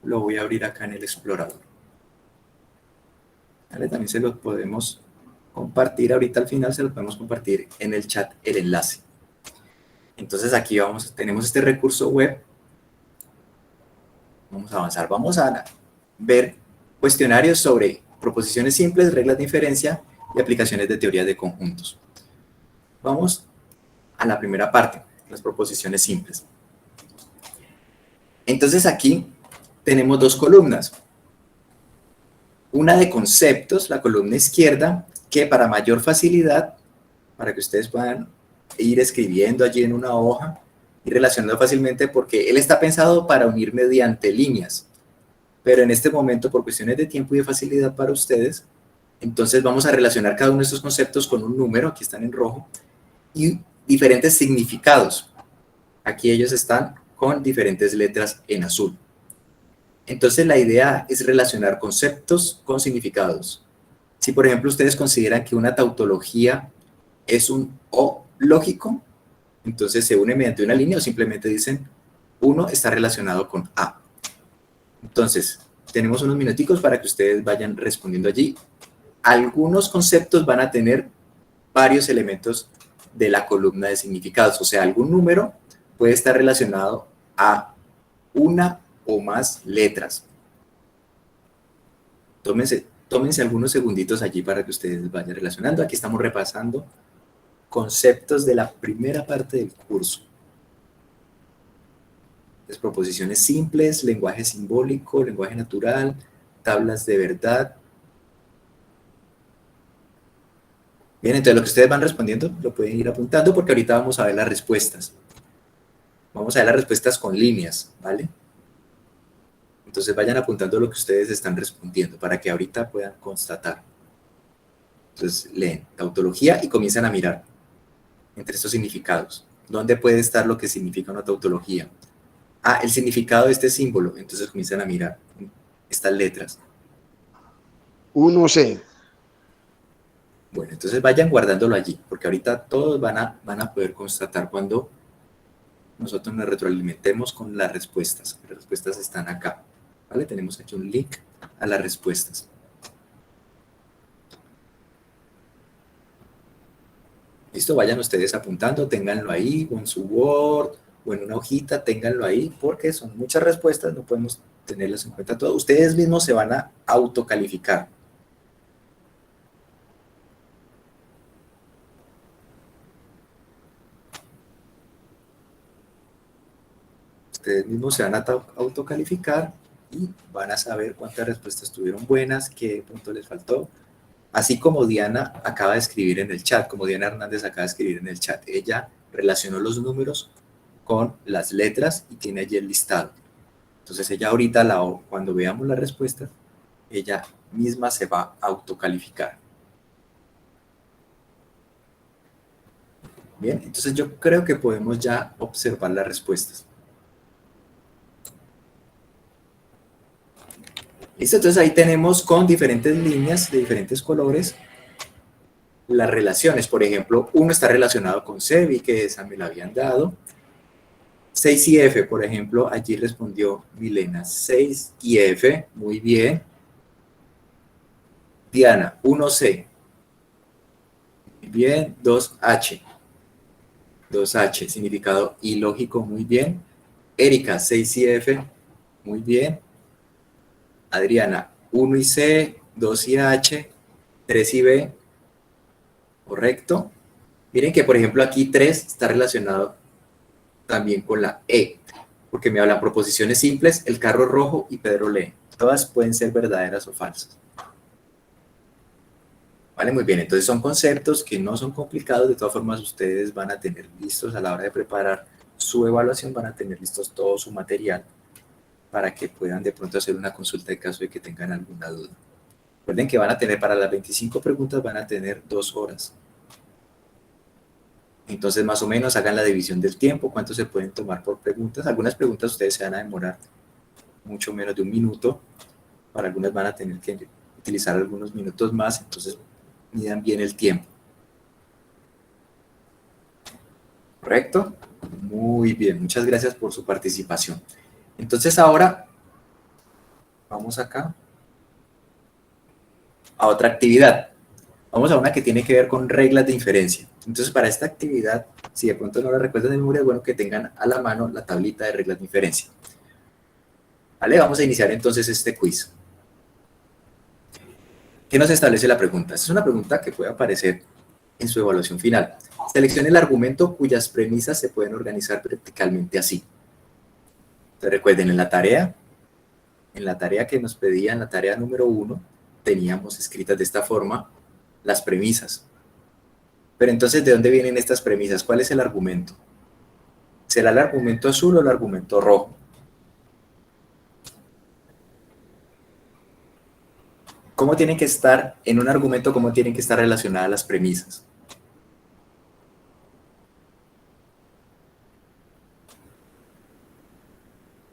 Lo voy a abrir acá en el explorador. ¿Vale? También se los podemos compartir. Ahorita al final se los podemos compartir en el chat el enlace. Entonces, aquí tenemos este recurso web. Vamos a avanzar. Vamos a ver cuestionarios sobre proposiciones simples, reglas de inferencia y aplicaciones de teoría de conjuntos. Vamos a la primera parte, las proposiciones simples. Entonces aquí tenemos dos columnas. Una de conceptos, la columna izquierda, que para mayor facilidad, para que ustedes puedan ir escribiendo allí en una hoja y relacionando fácilmente, porque él está pensado para unir mediante líneas. Pero en este momento, por cuestiones de tiempo y de facilidad para ustedes, entonces vamos a relacionar cada uno de estos conceptos con un número, aquí están en rojo, y diferentes significados. Aquí ellos están con diferentes letras en azul. Entonces la idea es relacionar conceptos con significados. Si por ejemplo ustedes consideran que una tautología es un O lógico, entonces se une mediante una línea o simplemente dicen 1 está relacionado con A. Entonces tenemos unos minuticos para que ustedes vayan respondiendo allí. Algunos conceptos van a tener varios elementos de la columna de significados, o sea, algún número puede estar relacionado a una o más letras. Tómense algunos segunditos allí para que ustedes vayan relacionando. Aquí estamos repasando conceptos de la primera parte del curso. Las proposiciones simples, lenguaje simbólico, lenguaje natural, tablas de verdad. Bien, entonces lo que ustedes van respondiendo lo pueden ir apuntando porque ahorita vamos a ver las respuestas. Vamos a ver las respuestas con líneas, ¿vale? Entonces vayan apuntando lo que ustedes están respondiendo para que ahorita puedan constatar. Entonces leen tautología y comienzan a mirar entre estos significados. ¿Dónde puede estar lo que significa una tautología? Ah, el significado de este símbolo. Entonces comienzan a mirar estas letras. 1C. Bueno, entonces vayan guardándolo allí, porque ahorita todos van a poder constatar cuando nosotros nos retroalimentemos con las respuestas. Las respuestas están acá, ¿vale? Tenemos aquí un link a las respuestas. Listo, vayan ustedes apuntando, ténganlo ahí, o en su Word, o en una hojita, ténganlo ahí, porque son muchas respuestas, no podemos tenerlas en cuenta todas. Ustedes mismos se van a autocalificar. Ustedes mismos se van a autocalificar y van a saber cuántas respuestas tuvieron buenas, qué punto les faltó. Así como Diana acaba de escribir en el chat, como Diana Hernández acaba de escribir en el chat. Ella relacionó los números con las letras y tiene allí el listado. Entonces ella ahorita, cuando veamos las respuestas, ella misma se va a autocalificar. Bien, entonces yo creo que podemos ya observar las respuestas. Listo, entonces ahí tenemos con diferentes líneas de diferentes colores las relaciones. Por ejemplo, uno está relacionado con C, vi que esa me la habían dado. 6 y F, por ejemplo, allí respondió Milena. 6 y F, muy bien. Diana, 1C. Muy bien, 2H. 2H, significado ilógico, muy bien. Erika, 6 y F, muy bien. Adriana, 1 y C, 2IH, 3IB, ¿correcto? Miren que, por ejemplo, aquí 3 está relacionado también con la E, porque me hablan proposiciones simples, el carro rojo y Pedro lee. Todas pueden ser verdaderas o falsas. Vale, muy bien. Entonces son conceptos que no son complicados. De todas formas, ustedes van a tener listos a la hora de preparar su evaluación, van a tener listos todo su material para que puedan de pronto hacer una consulta en caso de que tengan alguna duda. Recuerden que van a tener para las 25 preguntas, van a tener 2 horas. Entonces, más o menos, hagan la división del tiempo, cuánto se pueden tomar por preguntas. Algunas preguntas ustedes se van a demorar mucho menos de 1 minuto. Para algunas van a tener que utilizar algunos minutos más, entonces midan bien el tiempo. ¿Correcto? Muy bien, muchas gracias por su participación. Entonces ahora, vamos acá a otra actividad. Vamos a una que tiene que ver con reglas de inferencia. Entonces, para esta actividad, si de pronto no la recuerdan de memoria, es bueno que tengan a la mano la tablita de reglas de inferencia. ¿Vale? Vamos a iniciar entonces este quiz. ¿Qué nos establece la pregunta? Esta es una pregunta que puede aparecer en su evaluación final. Seleccione el argumento cuyas premisas se pueden organizar verticalmente así. Entonces, recuerden, en la tarea que nos pedía, en la tarea número 1, teníamos escritas de esta forma las premisas. Pero entonces, ¿de dónde vienen estas premisas? ¿Cuál es el argumento? ¿Será el argumento azul o el argumento rojo? ¿Cómo tienen que estar, en un argumento, cómo tienen que estar relacionadas las premisas?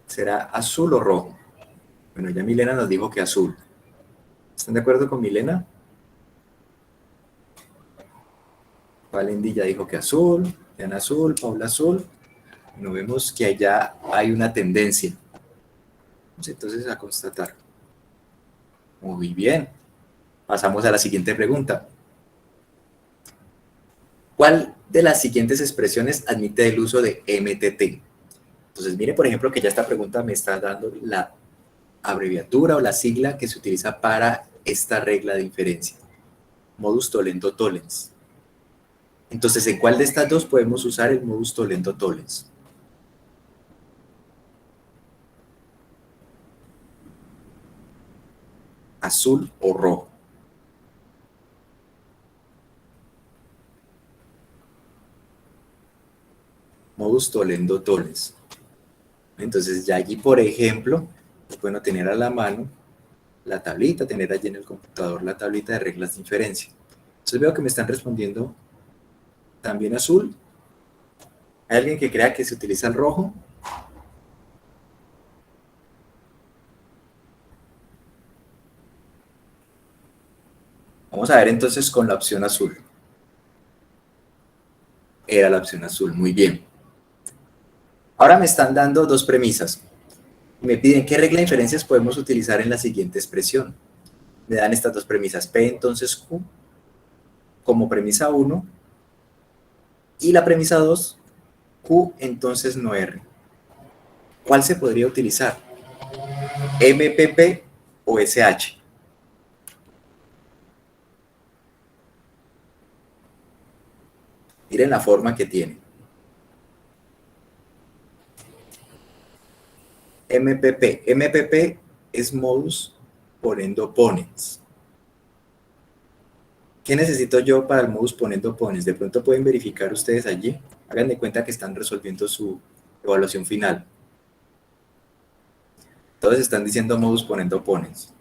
¿Será azul o rojo? Bueno, ya Milena nos dijo que azul. ¿Están de acuerdo con Milena? Valendi ya dijo que azul, Diana azul, Paula azul. Bueno, vemos que allá hay una tendencia. Vamos entonces a constatar. Muy bien. Pasamos a la siguiente pregunta. ¿Cuál de las siguientes expresiones admite el uso de MTT? Entonces, mire, por ejemplo, que ya esta pregunta me está dando la abreviatura o la sigla que se utiliza para esta regla de inferencia. Modus tollendo tollens. Entonces, ¿en cuál de estas dos podemos usar el modus tollendo tollens? ¿Azul o rojo? Modus tollendo tollens. Entonces, ya allí, por ejemplo, es bueno tener a la mano la tablita, tener allí en el computador la tablita de reglas de inferencia. Entonces veo que me están respondiendo también azul. ¿Hay alguien que crea que se utiliza el rojo? Vamos a ver entonces con la opción azul. Era la opción azul, muy bien. Ahora me están dando dos premisas. Me piden qué regla de inferencias podemos utilizar en la siguiente expresión. Me dan estas dos premisas, P entonces Q como premisa 1 y la premisa 2, Q entonces no R. ¿Cuál se podría utilizar? ¿MPP o SH? Miren la forma que tiene. MPP. MPP es modus ponendo ponens. ¿Qué necesito yo para el modus ponendo ponens? De pronto pueden verificar ustedes allí. Hagan de cuenta que están resolviendo su evaluación final. Todos están diciendo modus ponendo ponens.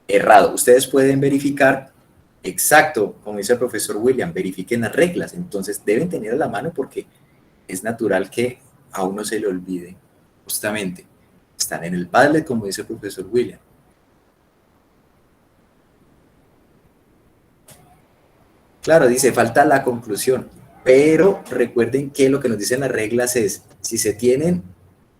Errado. Ustedes pueden verificar, exacto, como dice el profesor William, verifiquen las reglas. Entonces deben tener a la mano porque es natural que a uno se le olvide. Justamente, están en el Padlet, como dice el profesor William. Claro, dice, falta la conclusión. Pero recuerden que lo que nos dicen las reglas es, si se tienen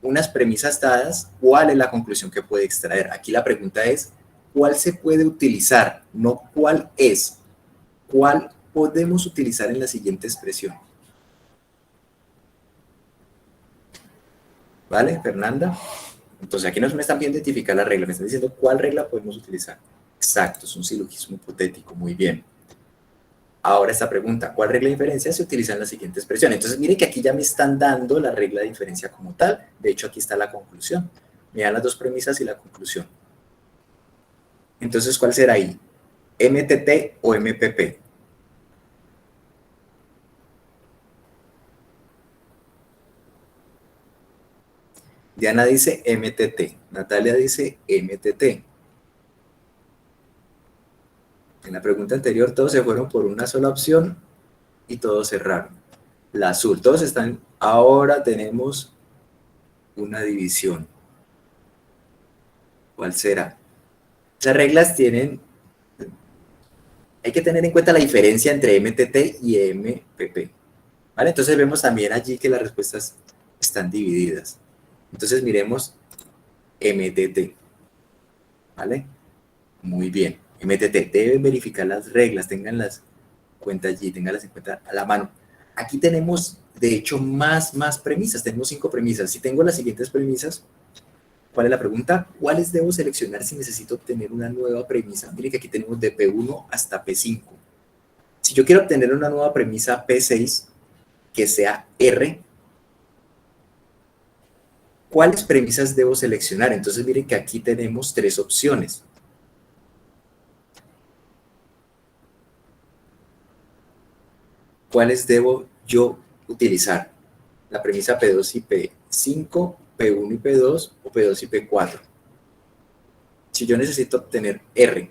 unas premisas dadas, ¿cuál es la conclusión que puede extraer? Aquí la pregunta es, ¿cuál se puede utilizar? No cuál es. ¿Cuál podemos utilizar en la siguiente expresión? ¿Vale, Fernanda? Entonces aquí no me están pidiendo identificar la regla, me están diciendo cuál regla podemos utilizar. Exacto, es un silogismo hipotético, muy bien. Ahora esta pregunta, ¿cuál regla de diferencia se utiliza en la siguiente expresión? Entonces miren que aquí ya me están dando la regla de diferencia como tal. De hecho aquí está la conclusión. Me dan las dos premisas y la conclusión. Entonces, ¿cuál será ahí? ¿MTT o MPP? Diana dice MTT, Natalia dice MTT. En la pregunta anterior todos se fueron por una sola opción y todos cerraron. La azul, todos están, ahora tenemos una división. ¿Cuál será? Las reglas tienen, hay que tener en cuenta la diferencia entre MTT y MPP. ¿Vale? Entonces vemos también allí que las respuestas están divididas. Entonces miremos MTT. ¿Vale? Muy bien. MTT, deben verificar las reglas, tenganlas en cuenta allí, tenganlas en cuenta a la mano. Aquí tenemos, de hecho, más premisas. Tenemos 5 premisas. Si tengo las siguientes premisas, ¿cuál es la pregunta? ¿Cuáles debo seleccionar si necesito obtener una nueva premisa? Miren que aquí tenemos de P1 hasta P5. Si yo quiero obtener una nueva premisa P6, que sea R, ¿cuáles premisas debo seleccionar? Entonces miren que aquí tenemos 3 opciones. ¿Cuáles debo yo utilizar? La premisa P2 y P5, P1 y P2 o P2 y P4. Si yo necesito obtener R,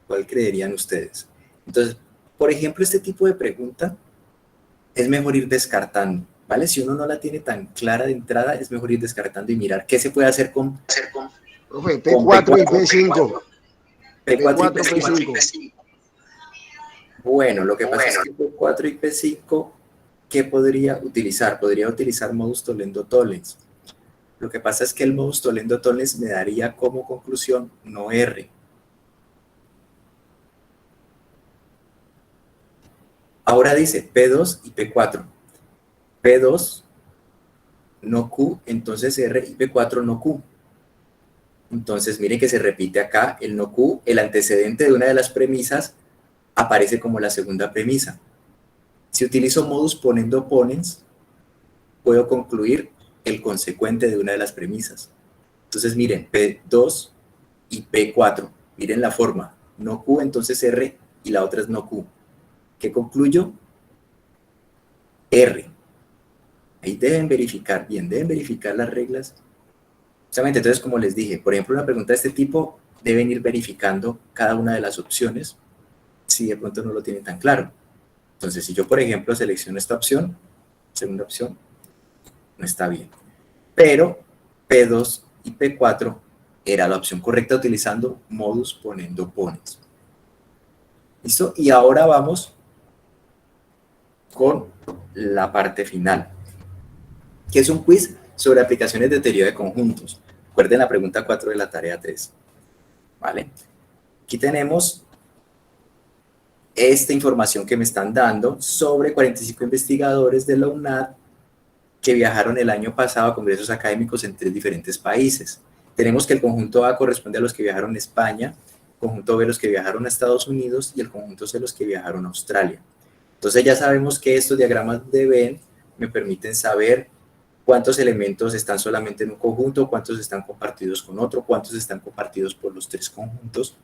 ¿cuál creerían ustedes? Entonces, por ejemplo, este tipo de pregunta es mejor ir descartando, ¿vale? Si uno no la tiene tan clara de entrada, es mejor ir descartando y mirar qué se puede hacer con Profe, P4 y P5. P4 y P4, P5. P5. Bueno, lo que pasa es que P4 y P5, ¿qué podría utilizar? Podría utilizar modus tollendo tollens. Lo que pasa es que el modus tollendo tollens me daría como conclusión no R. Ahora dice P2 y P4. P2 no Q, entonces R y P4 no Q. Entonces miren que se repite acá el no Q, el antecedente de una de las premisas aparece como la segunda premisa. Si utilizo modus ponendo ponens, puedo concluir el consecuente de una de las premisas. Entonces miren, P2 y P4, miren la forma, no Q, entonces R y la otra es no Q. ¿Qué concluyo? R. Ahí deben verificar bien, deben verificar las reglas. Justamente, entonces, como les dije, por ejemplo, una pregunta de este tipo, deben ir verificando cada una de las opciones si de pronto no lo tienen tan claro. Entonces, si yo, por ejemplo, selecciono esta opción, segunda opción, no está bien. Pero P2 y P4 era la opción correcta utilizando modus ponendo ponens. ¿Listo? Y ahora vamos con la parte final, que es un quiz sobre aplicaciones de teoría de conjuntos. Recuerden la pregunta 4 de la tarea 3. ¿Vale? Aquí tenemos esta información que me están dando sobre 45 investigadores de la UNAD que viajaron el año pasado a congresos académicos en 3 diferentes países. Tenemos que el conjunto A corresponde a los que viajaron a España, el conjunto B los que viajaron a Estados Unidos y el conjunto C los que viajaron a Australia. Entonces ya sabemos que estos diagramas de Venn me permiten saber cuántos elementos están solamente en un conjunto, cuántos están compartidos con otro, cuántos están compartidos por los 3 conjuntos.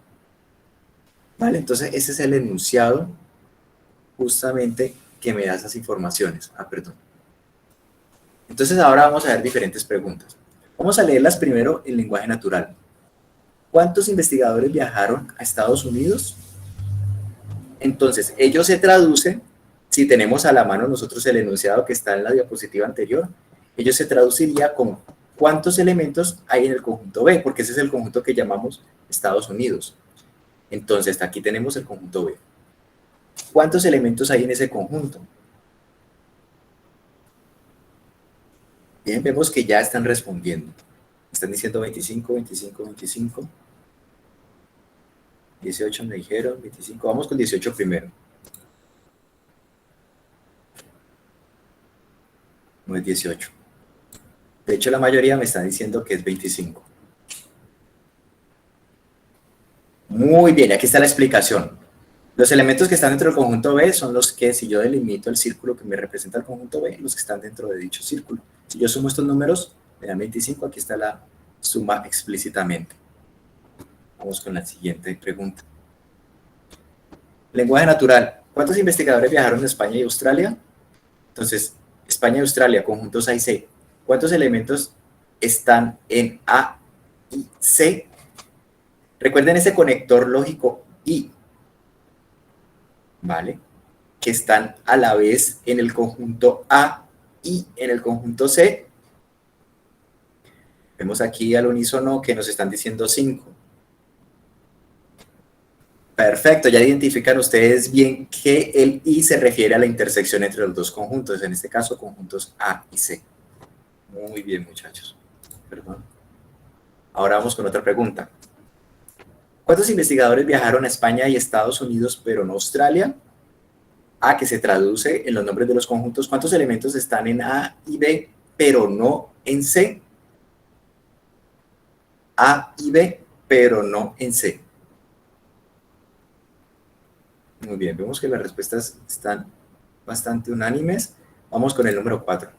¿Vale? Entonces ese es el enunciado justamente que me da esas informaciones. Perdón. Entonces ahora vamos a ver diferentes preguntas. Vamos a leerlas primero en lenguaje natural. ¿Cuántos investigadores viajaron a Estados Unidos? Entonces, ello se traduce, si tenemos a la mano nosotros el enunciado que está en la diapositiva anterior, ello se traduciría con cuántos elementos hay en el conjunto B, porque ese es el conjunto que llamamos Estados Unidos. Entonces, aquí tenemos el conjunto B. ¿Cuántos elementos hay en ese conjunto? Bien, vemos que ya están respondiendo. Están diciendo 25, 25, 25. 18 me dijeron, 25. Vamos con 18 primero. No es 18. De hecho, la mayoría me está diciendo que es 25. Muy bien, aquí está la explicación. Los elementos que están dentro del conjunto B son los que, si yo delimito el círculo que me representa el conjunto B, los que están dentro de dicho círculo. Si yo sumo estos números, me dan 25, aquí está la suma explícitamente. Vamos con la siguiente pregunta. Lenguaje natural. ¿Cuántos investigadores viajaron a España y Australia? Entonces, España y Australia, conjuntos A y C. ¿Cuántos elementos están en A y C? Recuerden ese conector lógico I, ¿vale? Que están a la vez en el conjunto A y en el conjunto C. Vemos aquí al unísono que nos están diciendo 5. Perfecto, ya identifican ustedes bien que el I se refiere a la intersección entre los dos conjuntos, en este caso conjuntos A y C. Muy bien, muchachos. Perdón. Ahora vamos con otra pregunta. ¿Cuántos investigadores viajaron a España y Estados Unidos, pero no a Australia? A, que se traduce en los nombres de los conjuntos. ¿Cuántos elementos están en A y B, pero no en C? A y B, pero no en C. Muy bien, vemos que las respuestas están bastante unánimes. Vamos con el número 4.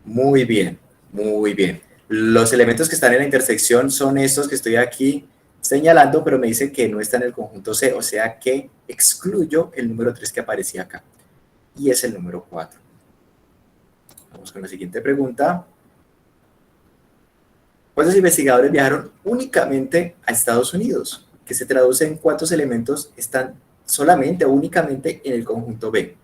Muy bien, muy bien. Los elementos que están en la intersección son estos que estoy aquí señalando, pero me dice que no está en el conjunto C, o sea que excluyo el número 3 que aparecía acá. Y es el número 4. Vamos con la siguiente pregunta. ¿Cuántos investigadores viajaron únicamente a Estados Unidos? Que se traduce en cuántos elementos están solamente o únicamente en el conjunto B.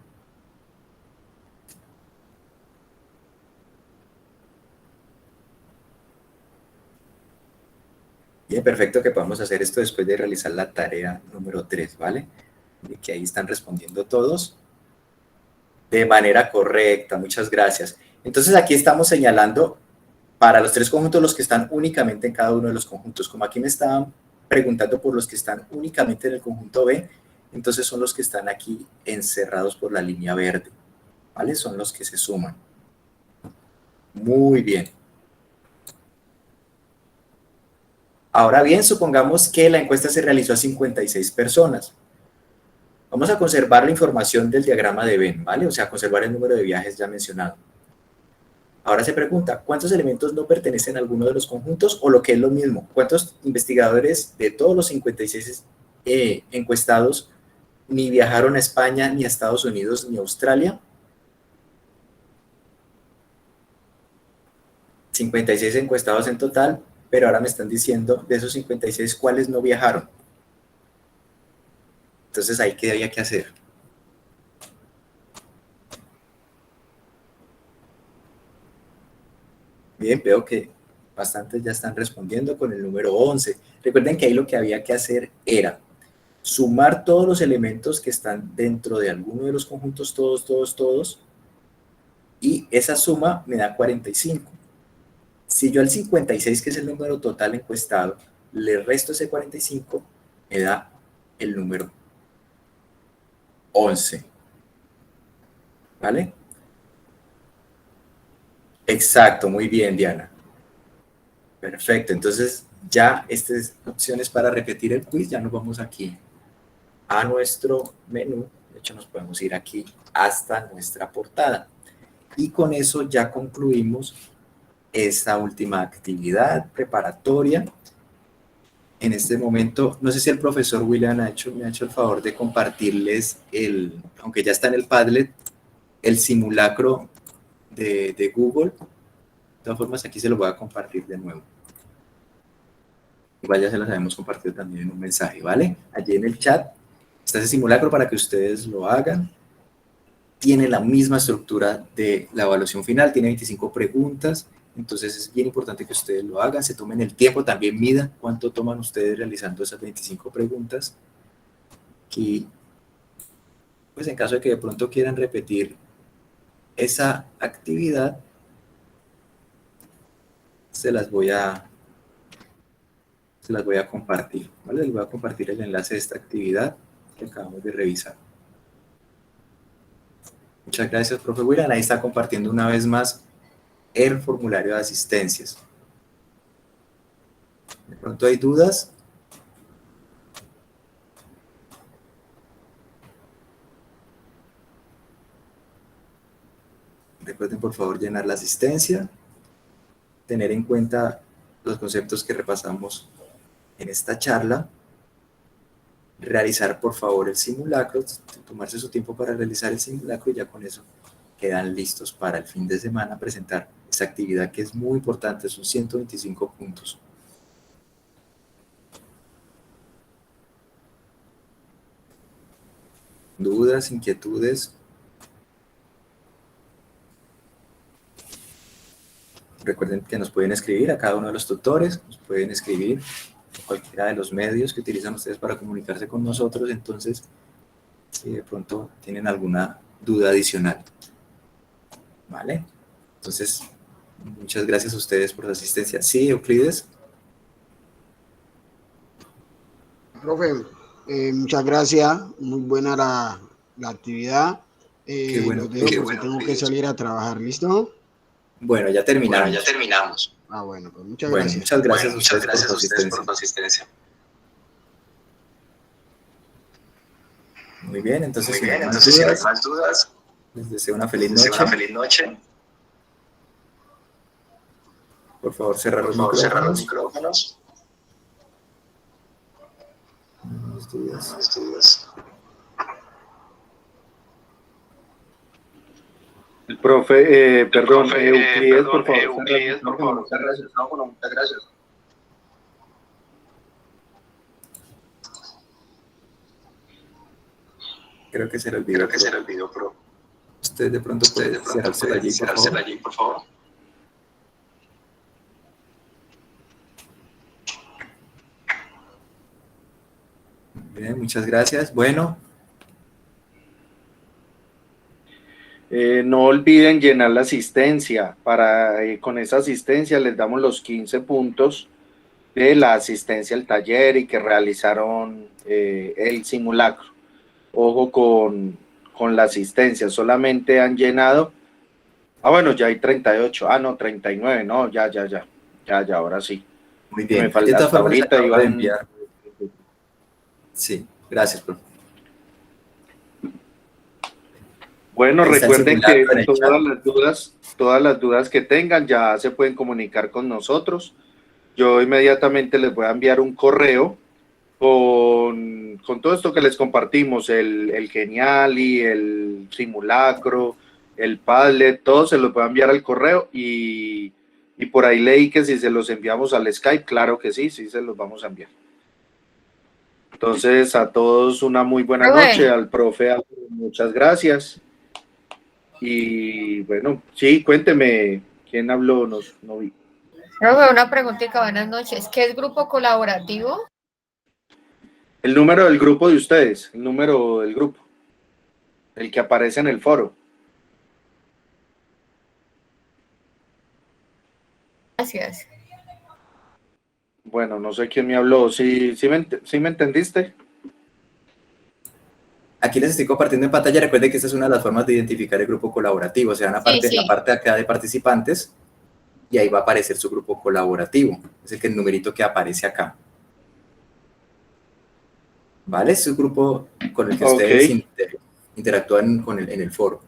Bien, perfecto que podamos hacer esto después de realizar la tarea número 3, ¿vale? Y que ahí están respondiendo todos de manera correcta, muchas gracias. Entonces aquí estamos señalando para los 3 conjuntos los que están únicamente en cada uno de los conjuntos. Como aquí me estaban preguntando por los que están únicamente en el conjunto B, entonces son los que están aquí encerrados por la línea verde, ¿vale? Son los que se suman. Muy bien. Ahora bien, supongamos que la encuesta se realizó a 56 personas. Vamos a conservar la información del diagrama de Venn, ¿vale? O sea, conservar el número de viajes ya mencionado. Ahora se pregunta, ¿cuántos elementos no pertenecen a alguno de los conjuntos? O lo que es lo mismo, ¿cuántos investigadores de todos los 56 encuestados ni viajaron a España, ni a Estados Unidos, ni a Australia? 56 encuestados en total, pero ahora me están diciendo de esos 56 cuáles no viajaron. Entonces, ahí qué había que hacer. Bien, veo que bastantes ya están respondiendo con el número 11. Recuerden que ahí lo que había que hacer era sumar todos los elementos que están dentro de alguno de los conjuntos, todos, y esa suma me da 45. Si yo al 56, que es el número total encuestado, le resto ese 45, me da el número 11. ¿Vale? Exacto, muy bien, Diana. Perfecto, entonces ya estas opciones para repetir el quiz, ya nos vamos aquí a nuestro menú. De hecho, nos podemos ir aquí hasta nuestra portada. Y con eso ya concluimos esta última actividad preparatoria. En este momento, no sé si el profesor William me ha hecho el favor de compartirles aunque ya está en el Padlet, el simulacro de Google. De todas formas, aquí se lo voy a compartir de nuevo. Igual ya se los habíamos compartido también en un mensaje, ¿vale? Allí en el chat está ese simulacro para que ustedes lo hagan. Tiene la misma estructura de la evaluación final, tiene 25 preguntas, entonces es bien importante que ustedes lo hagan, se tomen el tiempo, también midan cuánto toman ustedes realizando esas 25 preguntas. Y pues en caso de que de pronto quieran repetir esa actividad, se las voy a Se las voy a compartir, ¿vale? Les voy a compartir el enlace de esta actividad que acabamos de revisar. Muchas gracias, profe William. Ahí está compartiendo una vez más el formulario de asistencias. De pronto hay dudas. Recuerden, por favor, llenar la asistencia, tener en cuenta los conceptos que repasamos en esta charla, realizar, por favor, el simulacro, tomarse su tiempo para realizar el simulacro y ya con eso quedan listos para el fin de semana presentar esta actividad que es muy importante, son 125 puntos. ¿Dudas, inquietudes? Recuerden que nos pueden escribir a cada uno de los tutores, nos pueden escribir a cualquiera de los medios que utilizan ustedes para comunicarse con nosotros, entonces, si de pronto tienen alguna duda adicional. ¿Vale? Entonces, muchas gracias a ustedes por la asistencia. Sí, Euclides. Profe, muchas gracias, muy buena la actividad. Qué bueno, Los dejo porque tengo que salir a trabajar, ¿listo? Bueno, ya terminamos. Ah, bueno, pues muchas gracias. Muchas gracias a ustedes por su asistencia. Muy bien, entonces, si no hay más dudas, les deseo una feliz noche. Por favor, cerrar los micrófonos. Buenos días. El profe, Euclides, por favor. Muchas gracias. Muchas gracias. Creo que se le olvidó, pro. Usted de pronto puede cerrarse allí, por favor. Bien, muchas gracias. Bueno. No olviden llenar la asistencia. Con esa asistencia les damos los 15 puntos de la asistencia al taller y que realizaron el simulacro. Ojo con la asistencia, solamente han llenado. Bueno, ya hay 38. No, 39. No, ya, ahora sí. Muy bien. Me falta hasta ahorita. Sí, gracias, profe. Bueno, recuerden que todas las dudas que tengan ya se pueden comunicar con nosotros. Yo inmediatamente les voy a enviar un correo con todo esto que les compartimos, el Geniali, el simulacro, el Padlet, todo se los voy a enviar al correo y por ahí leí que si se los enviamos al Skype, claro que sí se los vamos a enviar. Entonces, a todos una muy buena noche, al profe, muchas gracias. Y bueno, sí, cuénteme, ¿quién habló? No vi. Profe, una preguntita, buenas noches. ¿Qué es grupo colaborativo? El número del grupo de ustedes, el número del grupo, el que aparece en el foro. Gracias. Bueno, no sé quién me habló. ¿Sí me entendiste? Aquí les estoy compartiendo en pantalla. Recuerden que esta es una de las formas de identificar el grupo colaborativo. O sea, la parte acá de participantes y ahí va a aparecer su grupo colaborativo. Es el numerito que aparece acá. ¿Vale? Es su grupo con el que ustedes interactúan en el foro.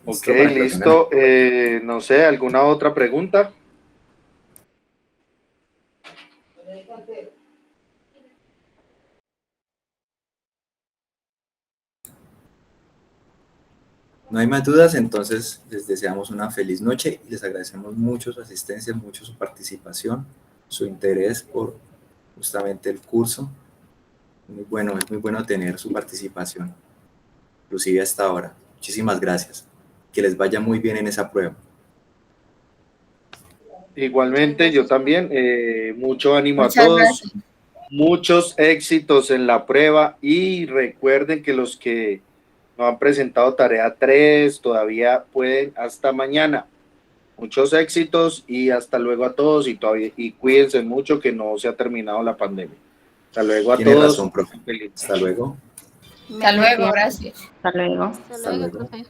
Ok, listo. No sé, ¿alguna otra pregunta? No hay más dudas, entonces les deseamos una feliz noche y les agradecemos mucho su asistencia, mucho su participación, su interés por justamente el curso. Muy bueno, es muy bueno tener su participación, inclusive hasta ahora. Muchísimas gracias. Que les vaya muy bien en esa prueba. Igualmente, yo también. Mucho ánimo a todos. Gracias. Muchos éxitos en la prueba y recuerden que los que no han presentado tarea 3, todavía pueden, hasta mañana. Muchos éxitos y hasta luego a todos y cuídense mucho que no se ha terminado la pandemia. Hasta luego a Tiene todos. razón, profe. Hasta luego. Hasta luego, gracias. Hasta luego. Hasta luego. profe.